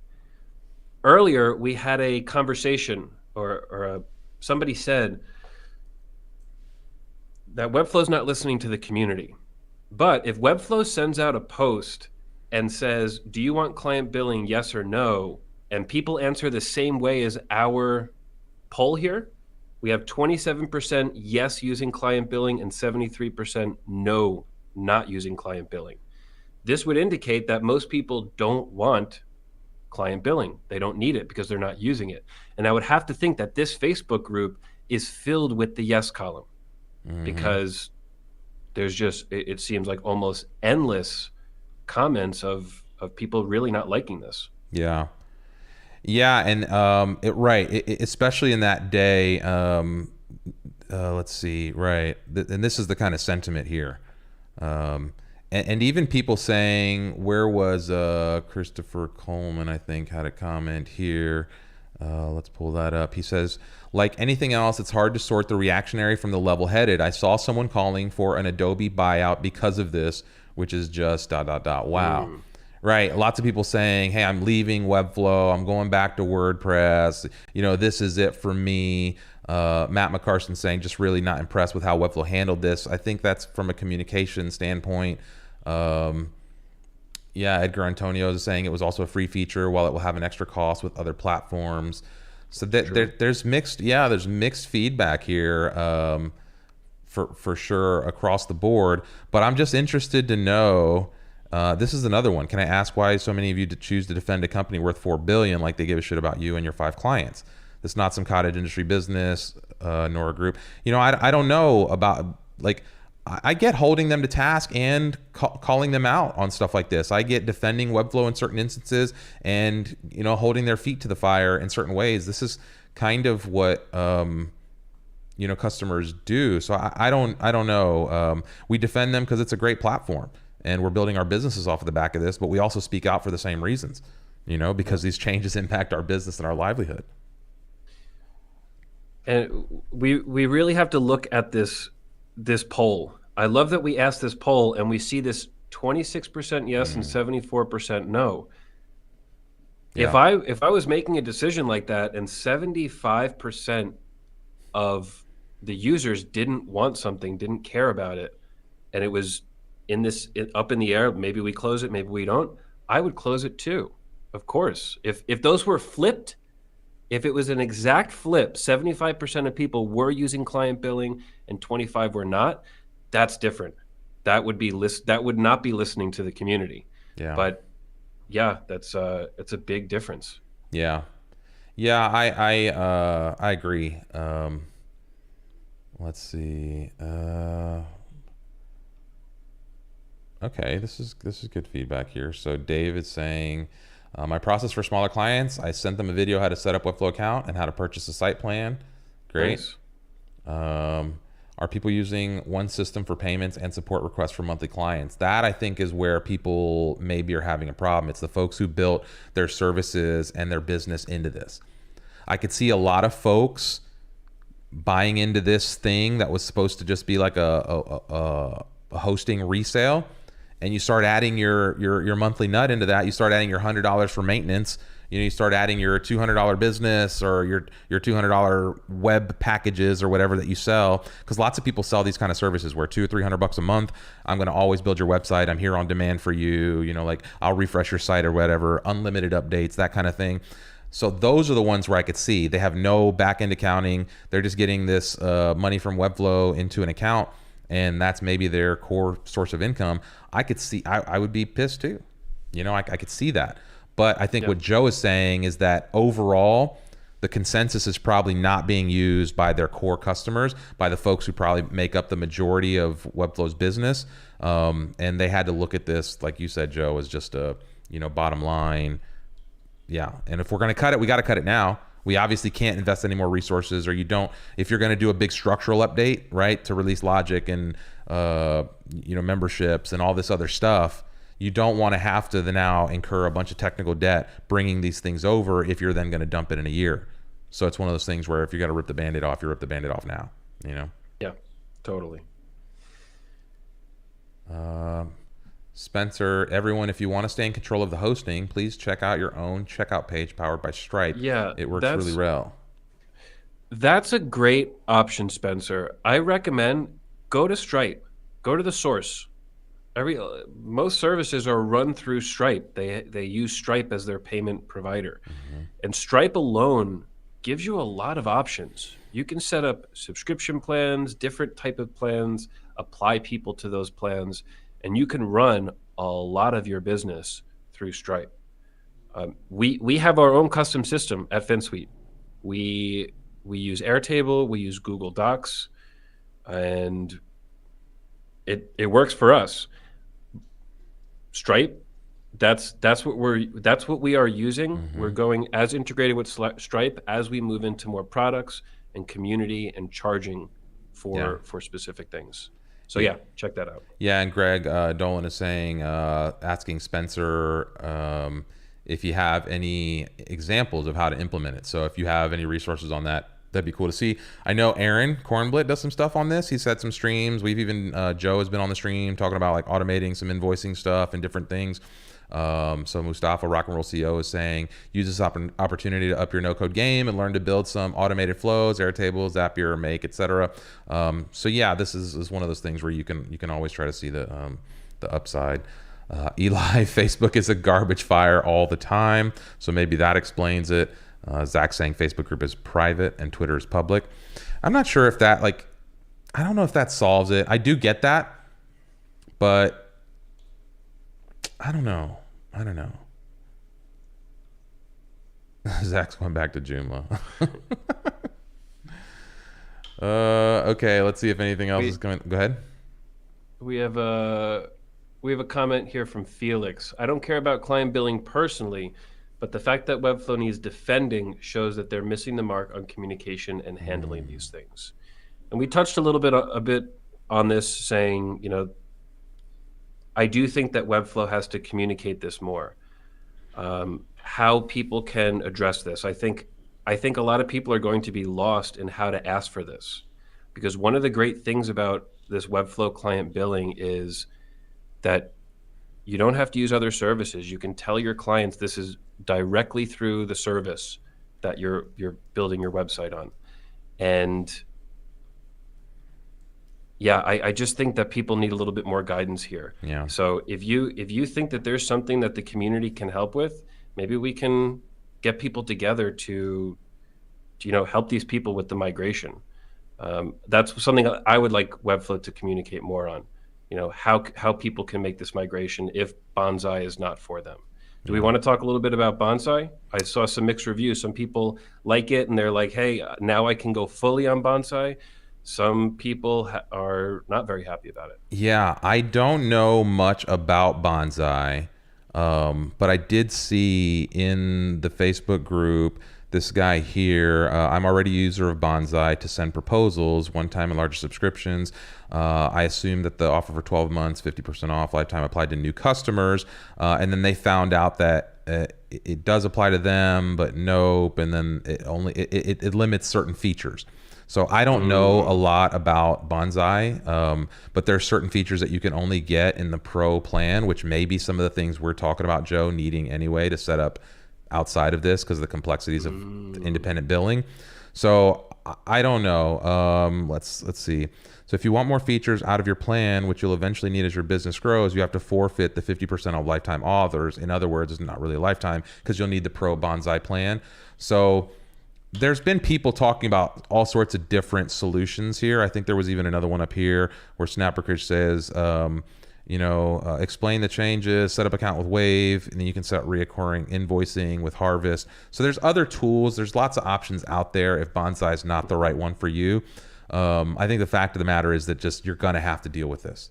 Earlier, we had a conversation, or somebody said that Webflow's not listening to the community. But if Webflow sends out a post and says, do you want client billing, yes or no? And people answer the same way as our poll here, we have 27% yes using client billing and 73% no not using client billing. This would indicate that most people don't want client billing. They don't need it because they're not using it. And I would have to think that this Facebook group is filled with the yes column, because there's just, it seems like almost endless comments of people really not liking this. Yeah. And especially in that day, let's see, right. And this is the kind of sentiment here. And even people saying, where was Christopher Coleman, I think, had a comment here. Let's pull that up. He says, like anything else, it's hard to sort the reactionary from the level-headed. I saw someone calling for an Adobe buyout because of this, which is just ... Wow. Right. Lots of people saying, hey, I'm leaving Webflow. I'm going back to WordPress. This is it for me. Matt McCarson saying just really not impressed with how Webflow handled this. I think that's from a communication standpoint. Edgar Antonio is saying it was also a free feature while it will have an extra cost with other platforms. So there's mixed feedback here for sure across the board. But I'm just interested to know, this is another one. Can I ask why so many of you choose to defend a company worth $4 billion like they give a shit about you and your 5 clients? It's not some cottage industry business, nor a group. I don't know about, like, I get holding them to task and calling them out on stuff like this. I get defending Webflow in certain instances and, holding their feet to the fire in certain ways. This is kind of what, customers do. So I don't know. We defend them because it's a great platform and we're building our businesses off of the back of this, but we also speak out for the same reasons, because these changes impact our business and our livelihood. And we really have to look at this poll. I love that we asked this poll and we see this 26% yes and 74% no. Yeah. If I was making a decision like that and 75% of the users didn't want something, didn't care about it, and it was up in the air, maybe we close it, maybe we don't, I would close it too, of course. If those were flipped, if it was an exact flip, 75% of people were using client billing and 25 were not, that's different. That would not be listening to the community. Yeah. But yeah, it's a big difference. Yeah. Yeah, I agree. Let's see. Okay, this is good feedback here. So Dave is saying, my process for smaller clients, I sent them a video how to set up Webflow account and how to purchase a site plan. Great. Nice. Are people using one system for payments and support requests for monthly clients? That, I think, is where people maybe are having a problem. It's the folks who built their services and their business into this. I could see a lot of folks buying into this thing that was supposed to just be like a hosting resale, and you start adding your monthly nut into that. You start adding your $100 for maintenance, you start adding your $200 business or your $200 web packages or whatever that you sell, because lots of people sell these kind of services where $200 or $300 a month, I'm going to always build your website, I'm here on demand for you, like I'll refresh your site or whatever, unlimited updates, that kind of thing. So those are the ones where I could see they have no back-end accounting. They're just getting this money from Webflow into an account, and that's maybe their core source of income. I could see, I would be pissed too. I could see that. But I think what Joe is saying is that overall, the consensus is probably not being used by their core customers, by the folks who probably make up the majority of Webflow's business. And they had to look at this, like you said, Joe, as just a, bottom line. Yeah. And if we're going to cut it, we got to cut it now. We obviously can't invest any more resources, or if you're going to do a big structural update, right, to release Logic and, memberships and all this other stuff, you don't want to have to now incur a bunch of technical debt bringing these things over if you're then going to dump it in a year. So it's one of those things where if you got to rip the Band-Aid off, you rip the Band-Aid off now, Yeah, totally. Spencer, everyone, if you want to stay in control of the hosting, please check out your own checkout page powered by Stripe. Yeah, it works really well. That's a great option, Spencer. I recommend go to Stripe, go to the source. Most services are run through Stripe. They use Stripe as their payment provider, and Stripe alone gives you a lot of options. You can set up subscription plans, different type of plans, apply people to those plans, and you can run a lot of your business through Stripe. We have our own custom system at Finsweet. We use Airtable, we use Google Docs, and it works for us. Stripe, that's what we are using. We're going as integrated with Stripe as we move into more products and community and charging for specific things. So check that out. Yeah, and Greg Dolan is saying, asking Spencer if you have any examples of how to implement it. So if you have any resources on that, that'd be cool to see. I know Aaron Kornblit does some stuff on this. He's had some streams. We've even, Joe has been on the stream talking about like automating some invoicing stuff and different things. So Mustafa, Rock and Roll CEO, is saying, use this opportunity to up your no-code game and learn to build some automated flows, Airtable, Zapier, Make, etc. So yeah, this is one of those things where you can always try to see the upside. Eli, Facebook is a garbage fire all the time, so maybe that explains it. Zach saying Facebook group is private and Twitter is public. I'm not sure if that, I don't know if that solves it. I do get that, but I don't know. Zach's going back to Joomla. Okay, let's see if anything else is going. Go ahead. We have a comment here from Felix. I don't care about client billing personally, but the fact that Webflow needs defending shows that they're missing the mark on communication and handling these things. And we touched a bit on this, saying, I do think that Webflow has to communicate this more. How people can address this. I think a lot of people are going to be lost in how to ask for this, because one of the great things about this Webflow client billing is that you don't have to use other services. You can tell your clients this is directly through the service that you're building your website on. And yeah, I just think that people need a little bit more guidance here. Yeah. So if you think that there's something that the community can help with, maybe we can get people together to help these people with the migration. That's something I would like Webflow to communicate more on. How people can make this migration if Bonsai is not for them. Do we want to talk a little bit about Bonsai? I saw some mixed reviews. Some people like it and they're like, hey, now I can go fully on Bonsai. Some people are not very happy about it. Yeah, I don't know much about Bonsai, but I did see in the Facebook group this guy here. I'm already a user of Bonsai to send proposals, one-time and larger subscriptions. I assume that the offer for 12 months, 50% off, lifetime applied to new customers. And then they found out that it does apply to them, but nope. And then it limits certain features. So I don't know a lot about Bonsai, but there are certain features that you can only get in the pro plan, which may be some of the things we're talking about, Joe, needing anyway to set up outside of this because of the complexities of independent billing. So I don't know. Let's see. So if you want more features out of your plan, which you'll eventually need as your business grows, you have to forfeit the 50% of lifetime offers. In other words, it's not really a lifetime because you'll need the Pro Bonsai plan. So there's been people talking about all sorts of different solutions here. I think there was even another one up here where Snapperkage says, explain the changes, set up account with Wave, and then you can set reoccurring invoicing with Harvest. So there's other tools. There's lots of options out there if Bonsai is not the right one for you. I think the fact of the matter is that just you're going to have to deal with this.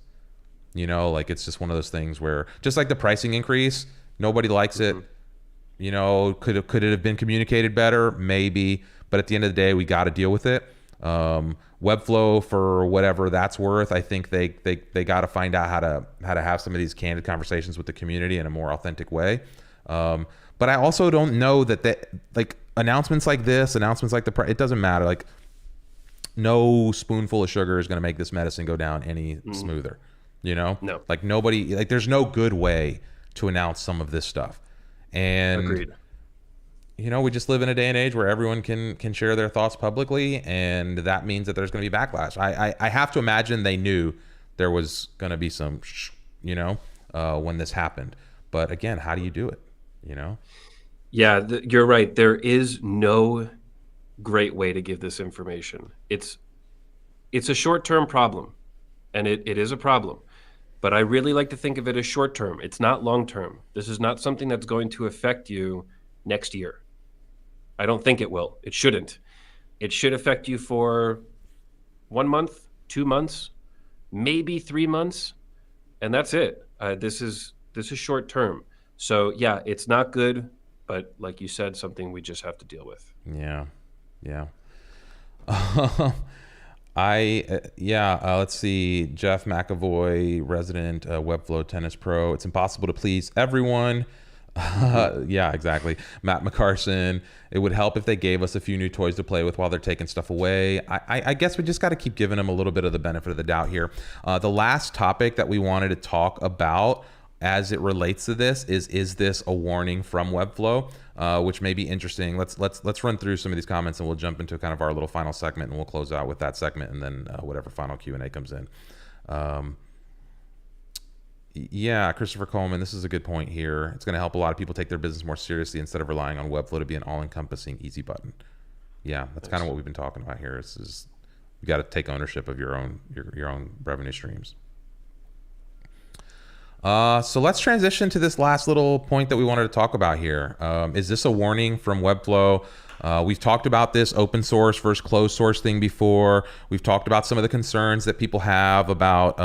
It's just one of those things where just like the pricing increase, nobody likes it. Could it have been communicated better? Maybe. But at the end of the day, we got to deal with it. Webflow, for whatever that's worth, I think they got to find out how to have some of these candid conversations with the community in a more authentic way. But I also don't know that like announcements like this, announcements like it doesn't matter. Like no spoonful of sugar is going to make this medicine go down any smoother. No. Like nobody, like there's no good way to announce some of this stuff. And agreed. We just live in a day and age where everyone can share their thoughts publicly, and that means that there's going to be backlash. I have to imagine they knew there was going to be some, when this happened. But again, how do you do it? Yeah, you're right. There is no great way to give this information. It's a short-term problem, and it is a problem. But I really like to think of it as short-term. It's not long-term. This is not something that's going to affect you next year. I don't think it will. It shouldn't. It should affect you for 1 month, 2 months, maybe 3 months, and that's it. This is short-term. So yeah, it's not good, but like you said, something we just have to deal with. Yeah. Let's see. Jeff McAvoy, resident Webflow Tennis Pro. It's impossible to please everyone. Yeah, exactly. Matt McCarson. It would help if they gave us a few new toys to play with while they're taking stuff away. I guess we just got to keep giving them a little bit of the benefit of the doubt here. The last topic that we wanted to talk about as it relates to this is this a warning from Webflow, which may be interesting. Let's run through some of these comments and we'll jump into kind of our little final segment, and we'll close out with that segment and then whatever final Q&A comes in. Yeah, Christopher Coleman, this is a good point here. It's going to help a lot of people take their business more seriously instead of relying on Webflow to be an all-encompassing easy button. Yeah, that's kind of what we've been talking about here. Is you got to take ownership of your own revenue streams. So let's transition to this last little point that we wanted to talk about here. Is this a warning from Webflow? We've talked about this open source versus closed source thing before. We've talked about some of the concerns that people have about,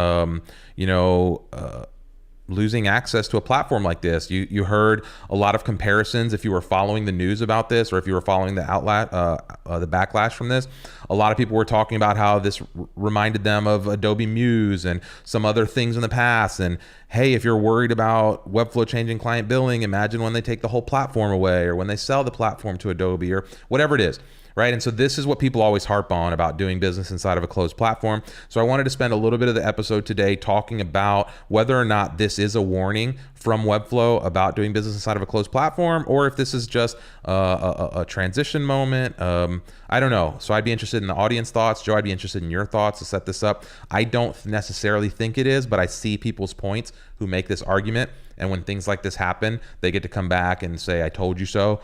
losing access to a platform like this. You heard a lot of comparisons if you were following the news about this, or if you were following the the backlash from this. A lot of people were talking about how this reminded them of Adobe Muse and some other things in the past. And hey, if you're worried about Webflow changing client billing, imagine when they take the whole platform away, or when they sell the platform to Adobe, or whatever it is. Right. And so this is what people always harp on about doing business inside of a closed platform. So I wanted to spend a little bit of the episode today talking about whether or not this is a warning from Webflow about doing business inside of a closed platform, or if this is just a transition moment. I don't know. So I'd be interested in the audience thoughts. Joe, I'd be interested in your thoughts to set this up. I don't necessarily think it is, but I see people's points who make this argument. And when things like this happen, they get to come back and say, I told you so.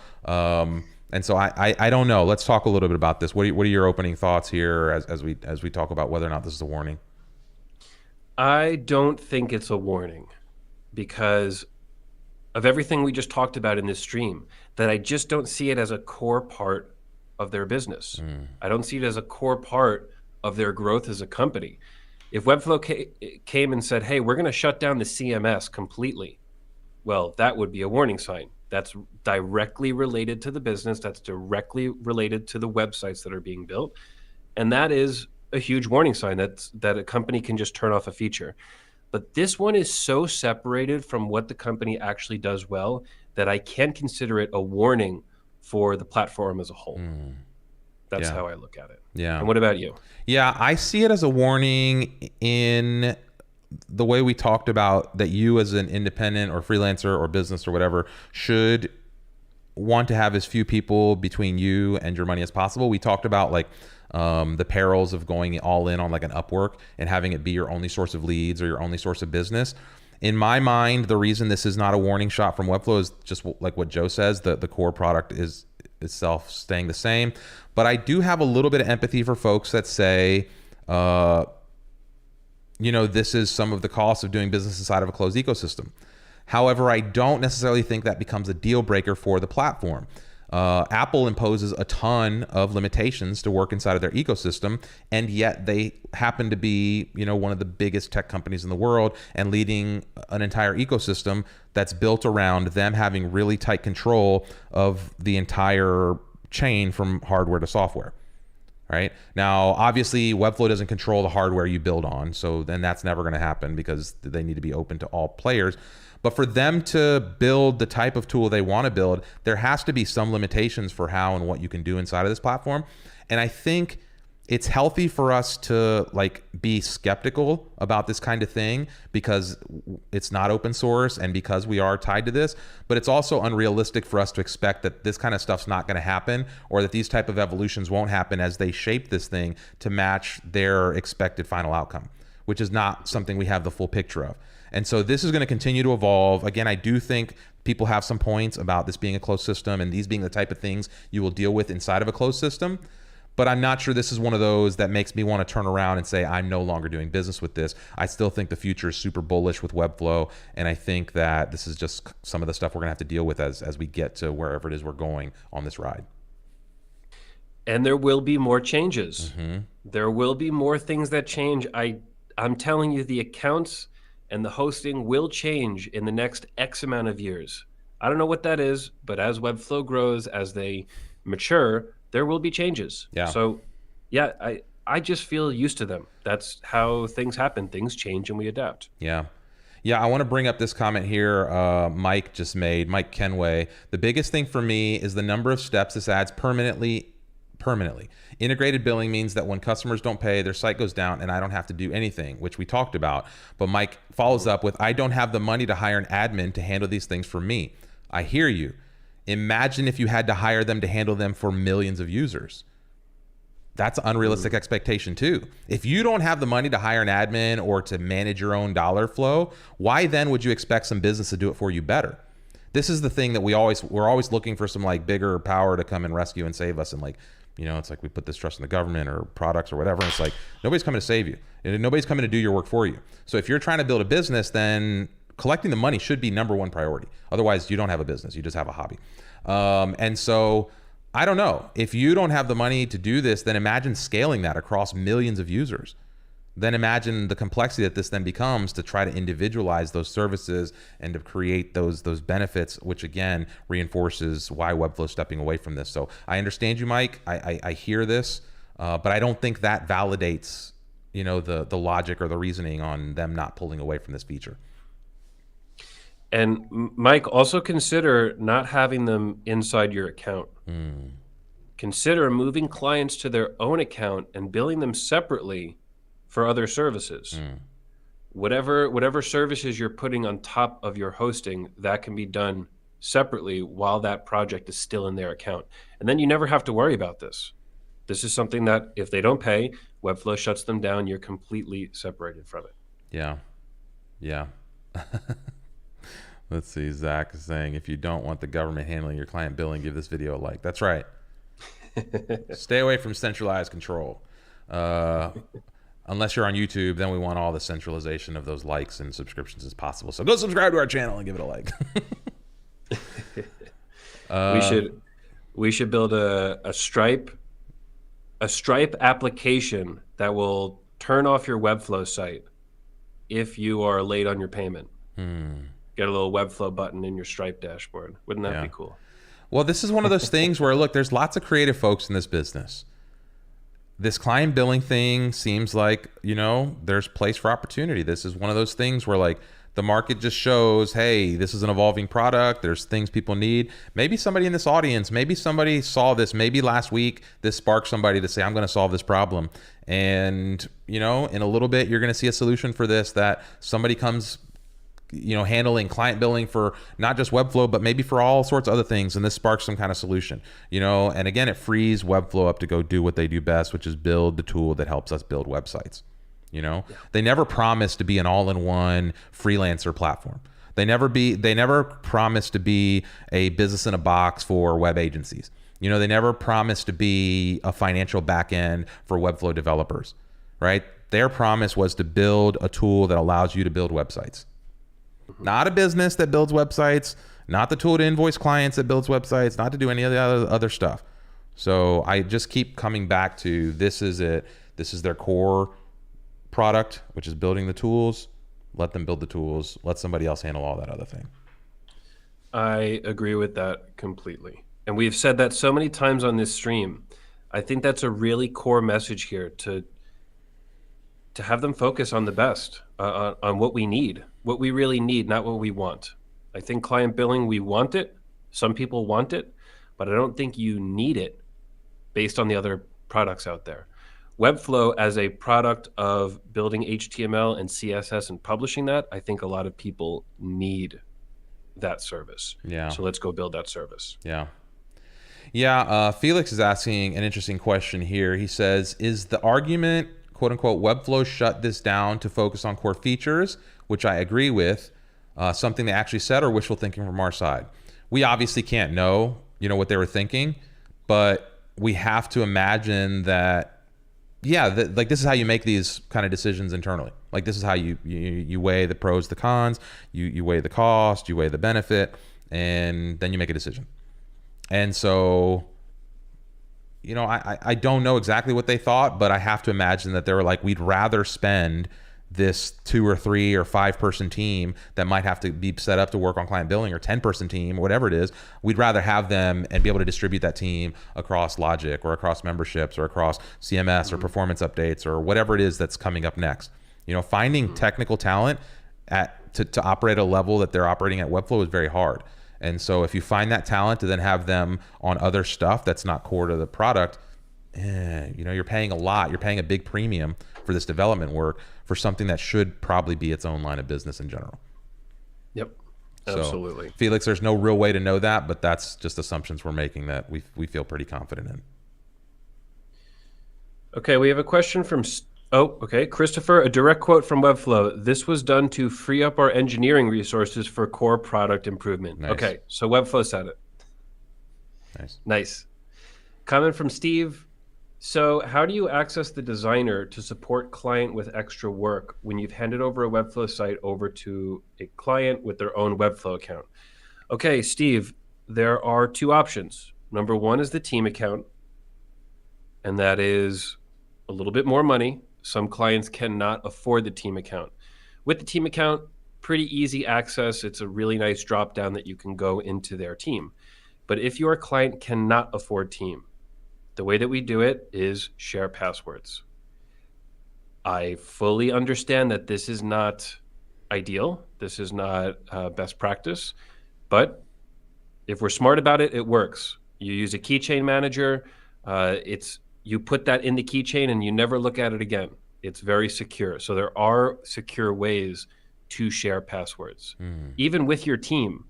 And so I don't know. Let's talk a little bit about this. What are your opening thoughts here as we talk about whether or not this is a warning? I don't think it's a warning because of everything we just talked about in this stream, that I just don't see it as a core part of their business. I don't see it as a core part of their growth as a company. If Webflow came and said, hey, we're going to shut down the CMS completely, well, that would be a warning sign. That's directly related to the business. That's directly related to the websites that are being built. And that is a huge warning sign that a company can just turn off a feature. But this one is so separated from what the company actually does well that I can consider it a warning for the platform as a whole. That's how I look at it. Yeah. And what about you? Yeah, I see it as a warning in the way we talked about that you as an independent or freelancer or business or whatever should want to have as few people between you and your money as possible. We talked about like the perils of going all in on like an Upwork and having it be your only source of leads or your only source of business. In my mind, the reason this is not a warning shot from Webflow is just like what Joe says, the core product is itself staying the same. But I do have a little bit of empathy for folks that say, this is some of the costs of doing business inside of a closed ecosystem. However, I don't necessarily think that becomes a deal breaker for the platform. Apple imposes a ton of limitations to work inside of their ecosystem, and yet they happen to be, one of the biggest tech companies in the world and leading an entire ecosystem that's built around them having really tight control of the entire chain from hardware to software. Right now, obviously, Webflow doesn't control the hardware you build on, so then that's never going to happen because they need to be open to all players. But for them to build the type of tool they want to build, there has to be some limitations for how and what you can do inside of this platform. And I think it's healthy for us to like be skeptical about this kind of thing because it's not open source and because we are tied to this. But it's also unrealistic for us to expect that this kind of stuff's not going to happen or that these type of evolutions won't happen as they shape this thing to match their expected final outcome, which is not something we have the full picture of. And so this is going to continue to evolve. Again, I do think people have some points about this being a closed system and these being the type of things you will deal with inside of a closed system. But I'm not sure this is one of those that makes me want to turn around and say, I'm no longer doing business with this. I still think the future is super bullish with Webflow. And I think that this is just some of the stuff we're going to have to deal with as we get to wherever it is we're going on this ride. And there will be more changes. Mm-hmm. There will be more things that change. I'm telling you, the accounts and the hosting will change in the next X amount of years. I don't know what that is, but as Webflow grows, as they mature, there will be changes. Yeah. So, yeah, I just feel used to them. That's how things happen. Things change and we adapt. Yeah. Yeah, I want to bring up this comment here Mike just made, Mike Kenway. The biggest thing for me is the number of steps this adds permanently. Integrated billing means that when customers don't pay, their site goes down and I don't have to do anything, which we talked about. But Mike follows up with, I don't have the money to hire an admin to handle these things for me. I hear you. Imagine if you had to hire them to handle them for millions of users. That's an unrealistic expectation too. If you don't have the money to hire an admin or to manage your own dollar flow, why then would you expect some business to do it for you better? This is the thing that we're always looking for some like bigger power to come and rescue and save us. And like, it's like we put this trust in the government or products or whatever. And it's like, nobody's coming to save you. And nobody's coming to do your work for you. So if you're trying to build a business, then collecting the money should be number one priority. Otherwise, you don't have a business. You just have a hobby. And so I don't know. If you don't have the money to do this, then imagine scaling that across millions of users. Then imagine the complexity that this then becomes to try to individualize those services and to create those benefits, which again reinforces why Webflow is stepping away from this. So I understand you, Mike. I hear this, but I don't think that validates, the logic or the reasoning on them not pulling away from this feature. And Mike, also consider not having them inside your account. Consider moving clients to their own account and billing them separately for other services. Whatever services you're putting on top of your hosting, that can be done separately while that project is still in their account. And then you never have to worry about this. This is something that if they don't pay, Webflow shuts them down. You're completely separated from it. Yeah. Let's see. Zach is saying, if you don't want the government handling your client billing, give this video a like. That's right. Stay away from centralized control. Unless you're on YouTube, then we want all the centralization of those likes and subscriptions as possible. So go subscribe to our channel and give it a like. We should build a Stripe application that will turn off your Webflow site if you are late on your payment. Get a little Webflow button in your Stripe dashboard. Wouldn't that be cool? Well, this is one of those things where, look, there's lots of creative folks in this business. This client billing thing seems like, there's place for opportunity. This is one of those things where like the market just shows, hey, this is an evolving product. There's things people need. Maybe somebody in this audience, maybe somebody saw this, maybe last week, this sparked somebody to say, I'm going to solve this problem. And, in a little bit, you're going to see a solution for this that somebody comes handling client billing for not just Webflow, but maybe for all sorts of other things. And this sparks some kind of solution, and again, it frees Webflow up to go do what they do best, which is build the tool that helps us build websites. They never promised to be an all-in-one freelancer platform. They never promised to be a business in a box for web agencies. They never promised to be a financial backend for Webflow developers, right? Their promise was to build a tool that allows you to build websites. Not a business that builds websites, not the tool to invoice clients that builds websites, not to do any of the other stuff. So I just keep coming back to this is it. This is their core product, which is building the tools. Let them build the tools. Let somebody else handle all that other thing. I agree with that completely. And we've said that so many times on this stream. I think that's a really core message here to have them focus on the best, on what we need, what we really need, not what we want. I think client billing, we want it. Some people want it, but I don't think you need it based on the other products out there. Webflow as a product of building HTML and CSS and publishing that, I think a lot of people need that service. Yeah. So let's go build that service. Yeah. Yeah. Felix is asking an interesting question here. He says, is the argument, quote unquote, Webflow shut this down to focus on core features, which I agree with, something they actually said, or wishful thinking from our side? We obviously can't know, what they were thinking, but we have to imagine that, this is how you make these kind of decisions internally. Like, this is how you weigh the pros, the cons, you weigh the cost, you weigh the benefit, and then you make a decision. And so, I don't know exactly what they thought, but I have to imagine that they were like, we'd rather spend this 2 or 3 or 5 person team that might have to be set up to work on client billing, or 10 person team, or whatever it is. We'd rather have them and be able to distribute that team across Logic or across memberships or across CMS or performance updates or whatever it is that's coming up next. Finding technical talent to operate at a level that they're operating at Webflow is very hard. And so if you find that talent to then have them on other stuff that's not core to the product, you're paying a lot. You're paying a big premium for this development work for something that should probably be its own line of business in general. Yep, absolutely. So, Felix, there's no real way to know that, but that's just assumptions we're making that we feel pretty confident in. Okay, we have a question from... Christopher, a direct quote from Webflow. This was done to free up our engineering resources for core product improvement. Nice. Okay, so Webflow said it. Nice. Comment from Steve. So how do you access the designer to support client with extra work when you've handed over a Webflow site over to a client with their own Webflow account? Okay, Steve, there are 2 options. Number 1 is the team account, and that is a little bit more money. Some clients cannot afford the team account. With the team account, pretty easy access. It's a really nice drop down that you can go into their team. But if your client cannot afford team, the way that we do it is share passwords. I fully understand that this is not ideal. This is not best practice. But if we're smart about it, it works. You use a keychain manager. You put that in the keychain and you never look at it again. It's very secure. So there are secure ways to share passwords, even with your team.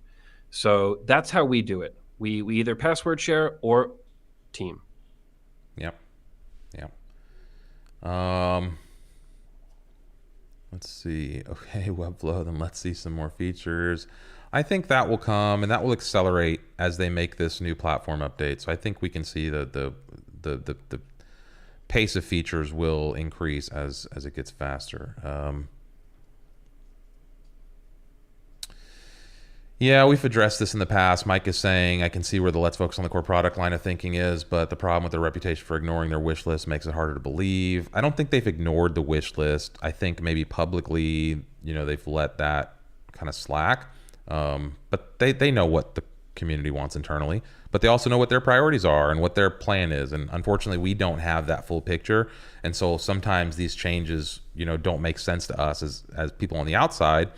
So that's how we do it. We either password share or team. Yep. Let's see. Okay, Webflow, then let's see some more features. I think that will come, and that will accelerate as they make this new platform update. So I think we can see the pace of features will increase as it gets faster. Yeah, we've addressed this in the past. Mike is saying, I can see where the let's focus on the core product line of thinking is, but the problem with their reputation for ignoring their wish list makes it harder to believe. I don't think they've ignored the wish list. I think maybe publicly, they've let that kind of slack. But they know what the community wants internally, but they also know what their priorities are and what their plan is. And unfortunately, we don't have that full picture. And so sometimes these changes, don't make sense to us as people on the outside,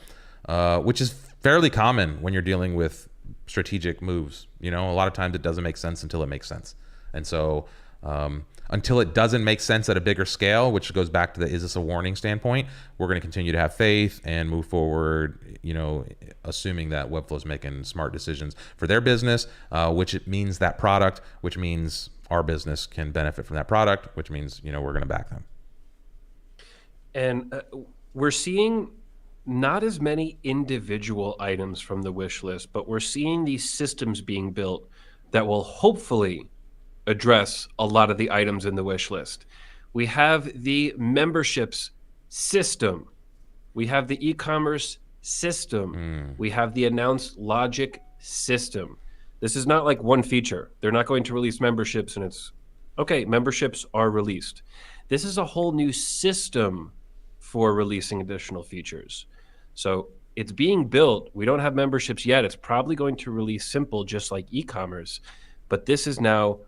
which is fairly common when you're dealing with strategic moves. A lot of times it doesn't make sense until it makes sense. And so Until it doesn't make sense at a bigger scale, which goes back to the is this a warning standpoint, we're going to continue to have faith and move forward, assuming that Webflow is making smart decisions for their business, which it means that product, which means our business can benefit from that product, which means, we're going to back them. And we're seeing not as many individual items from the wish list, but we're seeing these systems being built that will hopefully address a lot of the items in the wish list. We have the memberships system. We have the e-commerce system. We have the announced logic system. This is not like one feature. They're not going to release memberships and it's, okay, memberships are released. This is a whole new system for releasing additional features. So it's being built. We don't have memberships yet. It's probably going to release simple, just like e-commerce. But this is now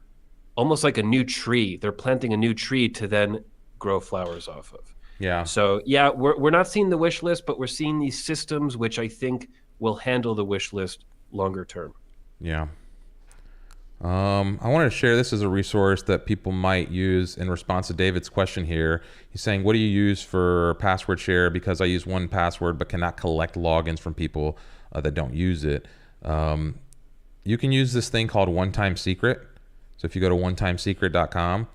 almost like a new tree. They're planting a new tree to then grow flowers off of. Yeah. So yeah, we're not seeing the wish list, but we're seeing these systems, which I think will handle the wish list longer term. Yeah. I wanted to share this as a resource that people might use in response to David's question here. He's saying, what do you use for password share? Because I use 1Password, but cannot collect logins from people that don't use it. You can use this thing called One Time Secret. So if you go to onetimesecret.com,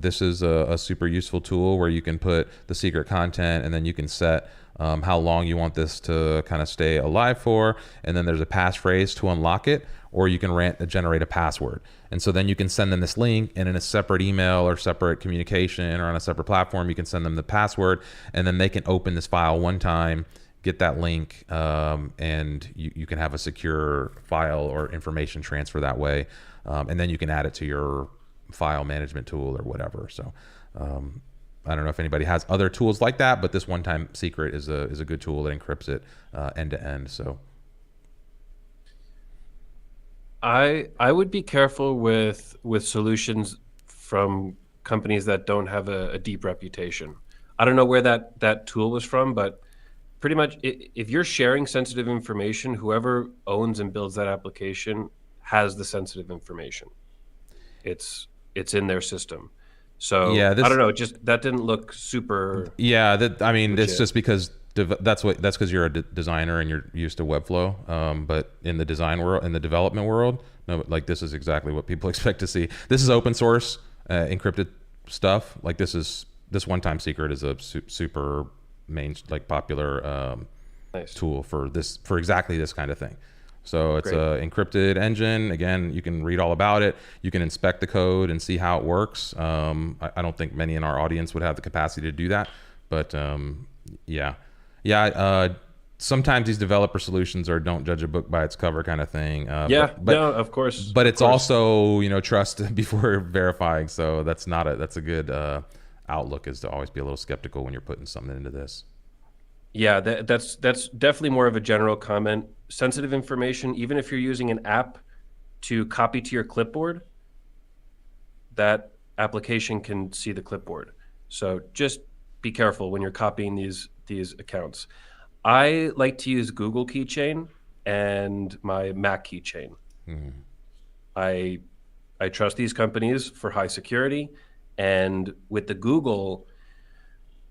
this is a super useful tool where you can put the secret content and then you can set how long you want this to kind of stay alive for. And then there's a passphrase to unlock it, or you can generate a password. And so then you can send them this link, and in a separate email or separate communication or on a separate platform, you can send them the password, and then they can open this file one time, get that link, and you can have a secure file or information transfer that way. And then you can add it to your file management tool or whatever. So I don't know if anybody has other tools like that, but this One Time Secret is a good tool that encrypts it end to end. So I would be careful with solutions from companies that don't have a deep reputation. I don't know where that tool was from, but pretty much if you're sharing sensitive information, whoever owns and builds that application has the sensitive information. It's in their system. So yeah, I don't know. Just that didn't look super. Yeah, it's just because that's because you're a designer and you're used to Webflow. But in the design world, in the development world, no, like this is exactly what people expect to see. This is open source encrypted stuff. Like this One Time Secret is a super popular nice tool for exactly this kind of thing. So it's an encrypted engine. Again, you can read all about it. You can inspect the code and see how it works. I don't think many in our audience would have the capacity to do that. But sometimes these developer solutions are don't judge a book by its cover kind of thing. No, of course. But it's also, trust before verifying. So that's a good outlook, is to always be a little skeptical when you're putting something into this. Yeah, that's definitely more of a general comment. Sensitive information, even if you're using an app to copy to your clipboard, that application can see the clipboard. So just be careful when you're copying these accounts. I like to use Google Keychain and my Mac Keychain. Mm-hmm. I trust these companies for high security, and with the Google,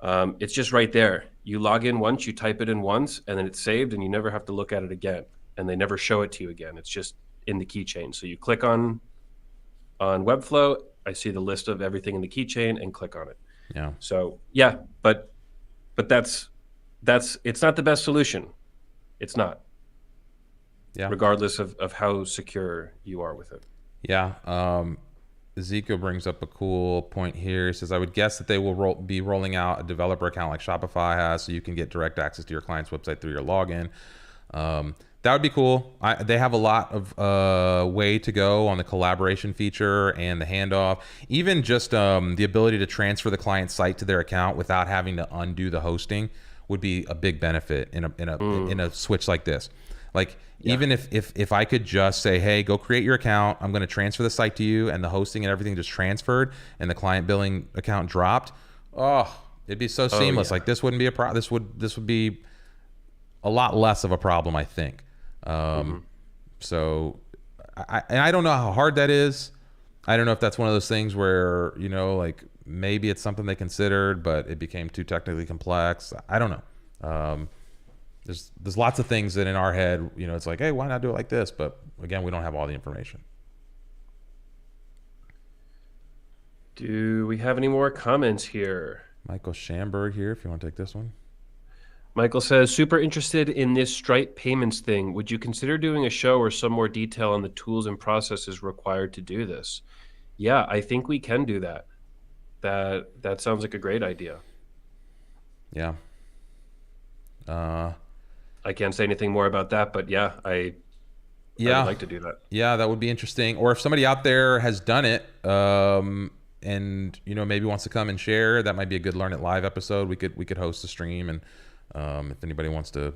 it's just right there. You log in once, you type it in once, and then it's saved, and you never have to look at it again. And they never show it to you again. It's just in the keychain. So you click on Webflow, I see the list of everything in the keychain, and click on it. Yeah. So yeah, but that's it's not the best solution. It's not. Yeah. Regardless of how secure you are with it. Yeah. Ezekiel brings up a cool point here. He says, I would guess that they will be rolling out a developer account like Shopify has, so you can get direct access to your client's website through your login. That would be cool. They have a lot of way to go on the collaboration feature and the handoff. Even just the ability to transfer the client's site to their account without having to undo the hosting would be a big benefit in a switch like this. Like, even if I could just say, hey, go create your account, I'm going to transfer the site to you, and the hosting and everything just transferred, and the client billing account dropped, it'd be so seamless. Yeah. Like, this wouldn't be a problem. This would be a lot less of a problem, I think. So I don't know how hard that is. I don't know if that's one of those things where, you know, like maybe it's something they considered, but it became too technically complex. I don't know. There's lots of things that in our head, you know, it's like, hey, why not do it like this? But again, we don't have all the information. Do we have any more comments here? Michael Schamberg here, if you want to take this one. Michael says, super interested in this Stripe payments thing. Would you consider doing a show or some more detail on the tools and processes required to do this? Yeah, I think we can do that. That sounds like a great idea. Yeah. I can't say anything more about that, but yeah, I would like to do that. Yeah, that would be interesting. Or if somebody out there has done it, and you know, maybe wants to come and share, that might be a good Learn It Live episode. We could host a stream, and if anybody wants to,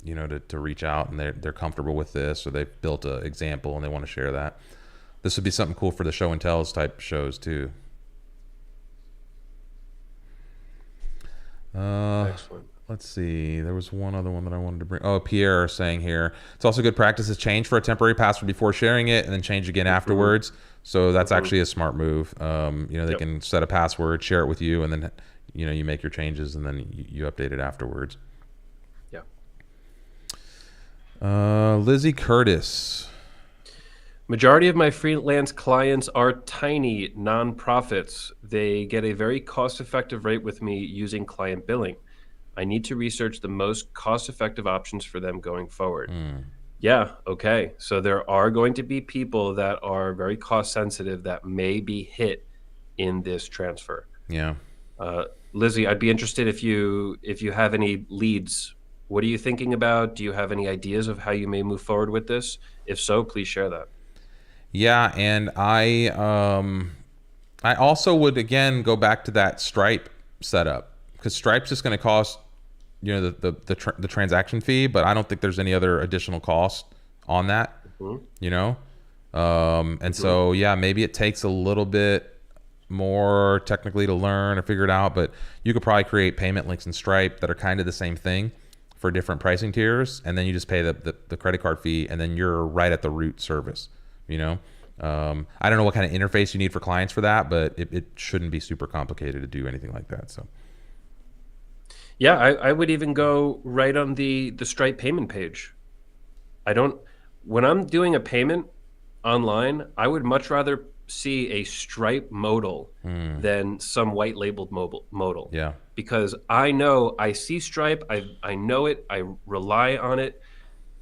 you know, to reach out and they're comfortable with this, or they've built an example and they want to share that, this would be something cool for the show and tells type shows too. Excellent. Let's see. There was one other one that I wanted to bring. Oh, Pierre saying here, it's also good practice to change for a temporary password before sharing it and then change again afterwards. So that's actually a smart move. You know, they can set a password, share it with you, and then, you know, you make your changes and then you update it afterwards. Yeah. Lizzie Curtis. Majority of my freelance clients are tiny nonprofits. They get a very cost-effective rate with me using client billing. I need to research the most cost-effective options for them going forward. Yeah, okay. So there are going to be people that are very cost-sensitive that may be hit in this transfer. Yeah. Lizzie, I'd be interested if you have any leads. What are you thinking about? Do you have any ideas of how you may move forward with this? If so, please share that. Yeah, and I also would again go back to that Stripe setup, because Stripe's just going to cost, you know, the transaction fee, but I don't think there's any other additional cost on that. You know, and so yeah, maybe it takes a little bit more technically to learn or figure it out, but you could probably create payment links in Stripe that are kind of the same thing for different pricing tiers, and then you just pay the credit card fee, and then you're right at the root service. You know, I don't know what kind of interface you need for clients for that, but it shouldn't be super complicated to do anything like that. So, yeah, I would even go right on the Stripe payment page. When I'm doing a payment online, I would much rather see a Stripe modal than some white labeled modal. Yeah, because I see Stripe, I know it, I rely on it,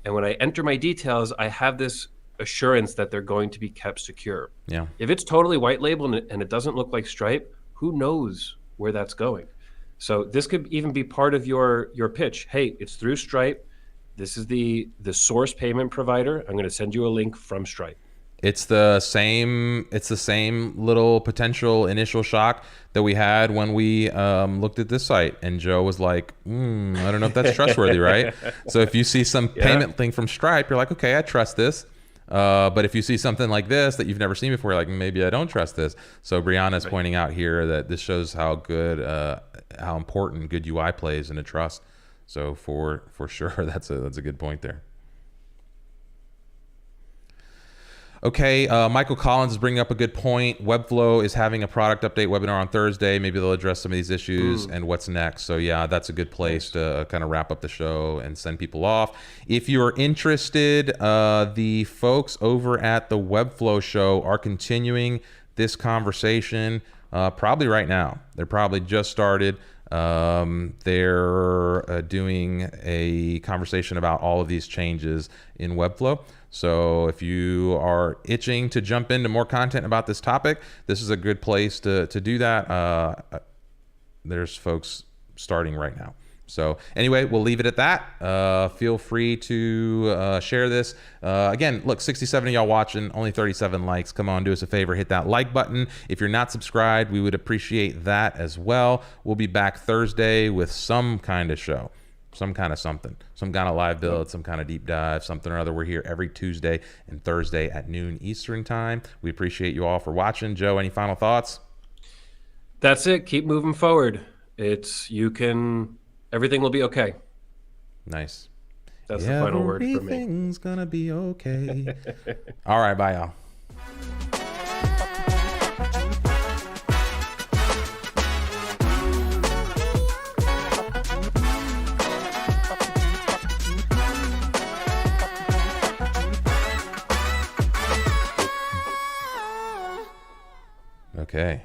and when I enter my details, I have this assurance that they're going to be kept secure. Yeah. If it's totally white labeled and it doesn't look like Stripe, who knows where that's going? So this could even be part of your pitch. Hey, it's through Stripe. This is the source payment provider. I'm going to send you a link from Stripe. It's the same little potential initial shock that we had when we looked at this site, and Joe was like, I don't know if that's trustworthy, right? So if you see some payment thing from Stripe, you're like, okay, I trust this. But if you see something like this that you've never seen before, you're like, maybe I don't trust this. So Brianna's pointing out here that this shows how good, how important good UI plays into trust. So for sure, that's a good point there. Okay, Michael Collins is bringing up a good point. Webflow is having a product update webinar on Thursday. Maybe they'll address some of these issues and what's next. So yeah, that's a good place to kind of wrap up the show and send people off. If you're interested, the folks over at the Webflow show are continuing this conversation probably right now. They're probably just started. They're doing a conversation about all of these changes in Webflow. So if you are itching to jump into more content about this topic, this is a good place to do that. There's folks starting right now. So anyway, we'll leave it at that. Feel free to share this. Again, look, 67 of y'all watching, only 37 likes. Come on, do us a favor, hit that like button. If you're not subscribed, we would appreciate that as well. We'll be back Thursday with some kind of show. Some kind of something, some kind of live build, some kind of deep dive, something or other. We're here every Tuesday and Thursday at noon Eastern time. We appreciate you all for watching. Joe, any final thoughts? That's it. Keep moving forward. Everything will be okay. Nice. That's the final word for me. Everything's gonna be okay. All right, bye y'all. Okay.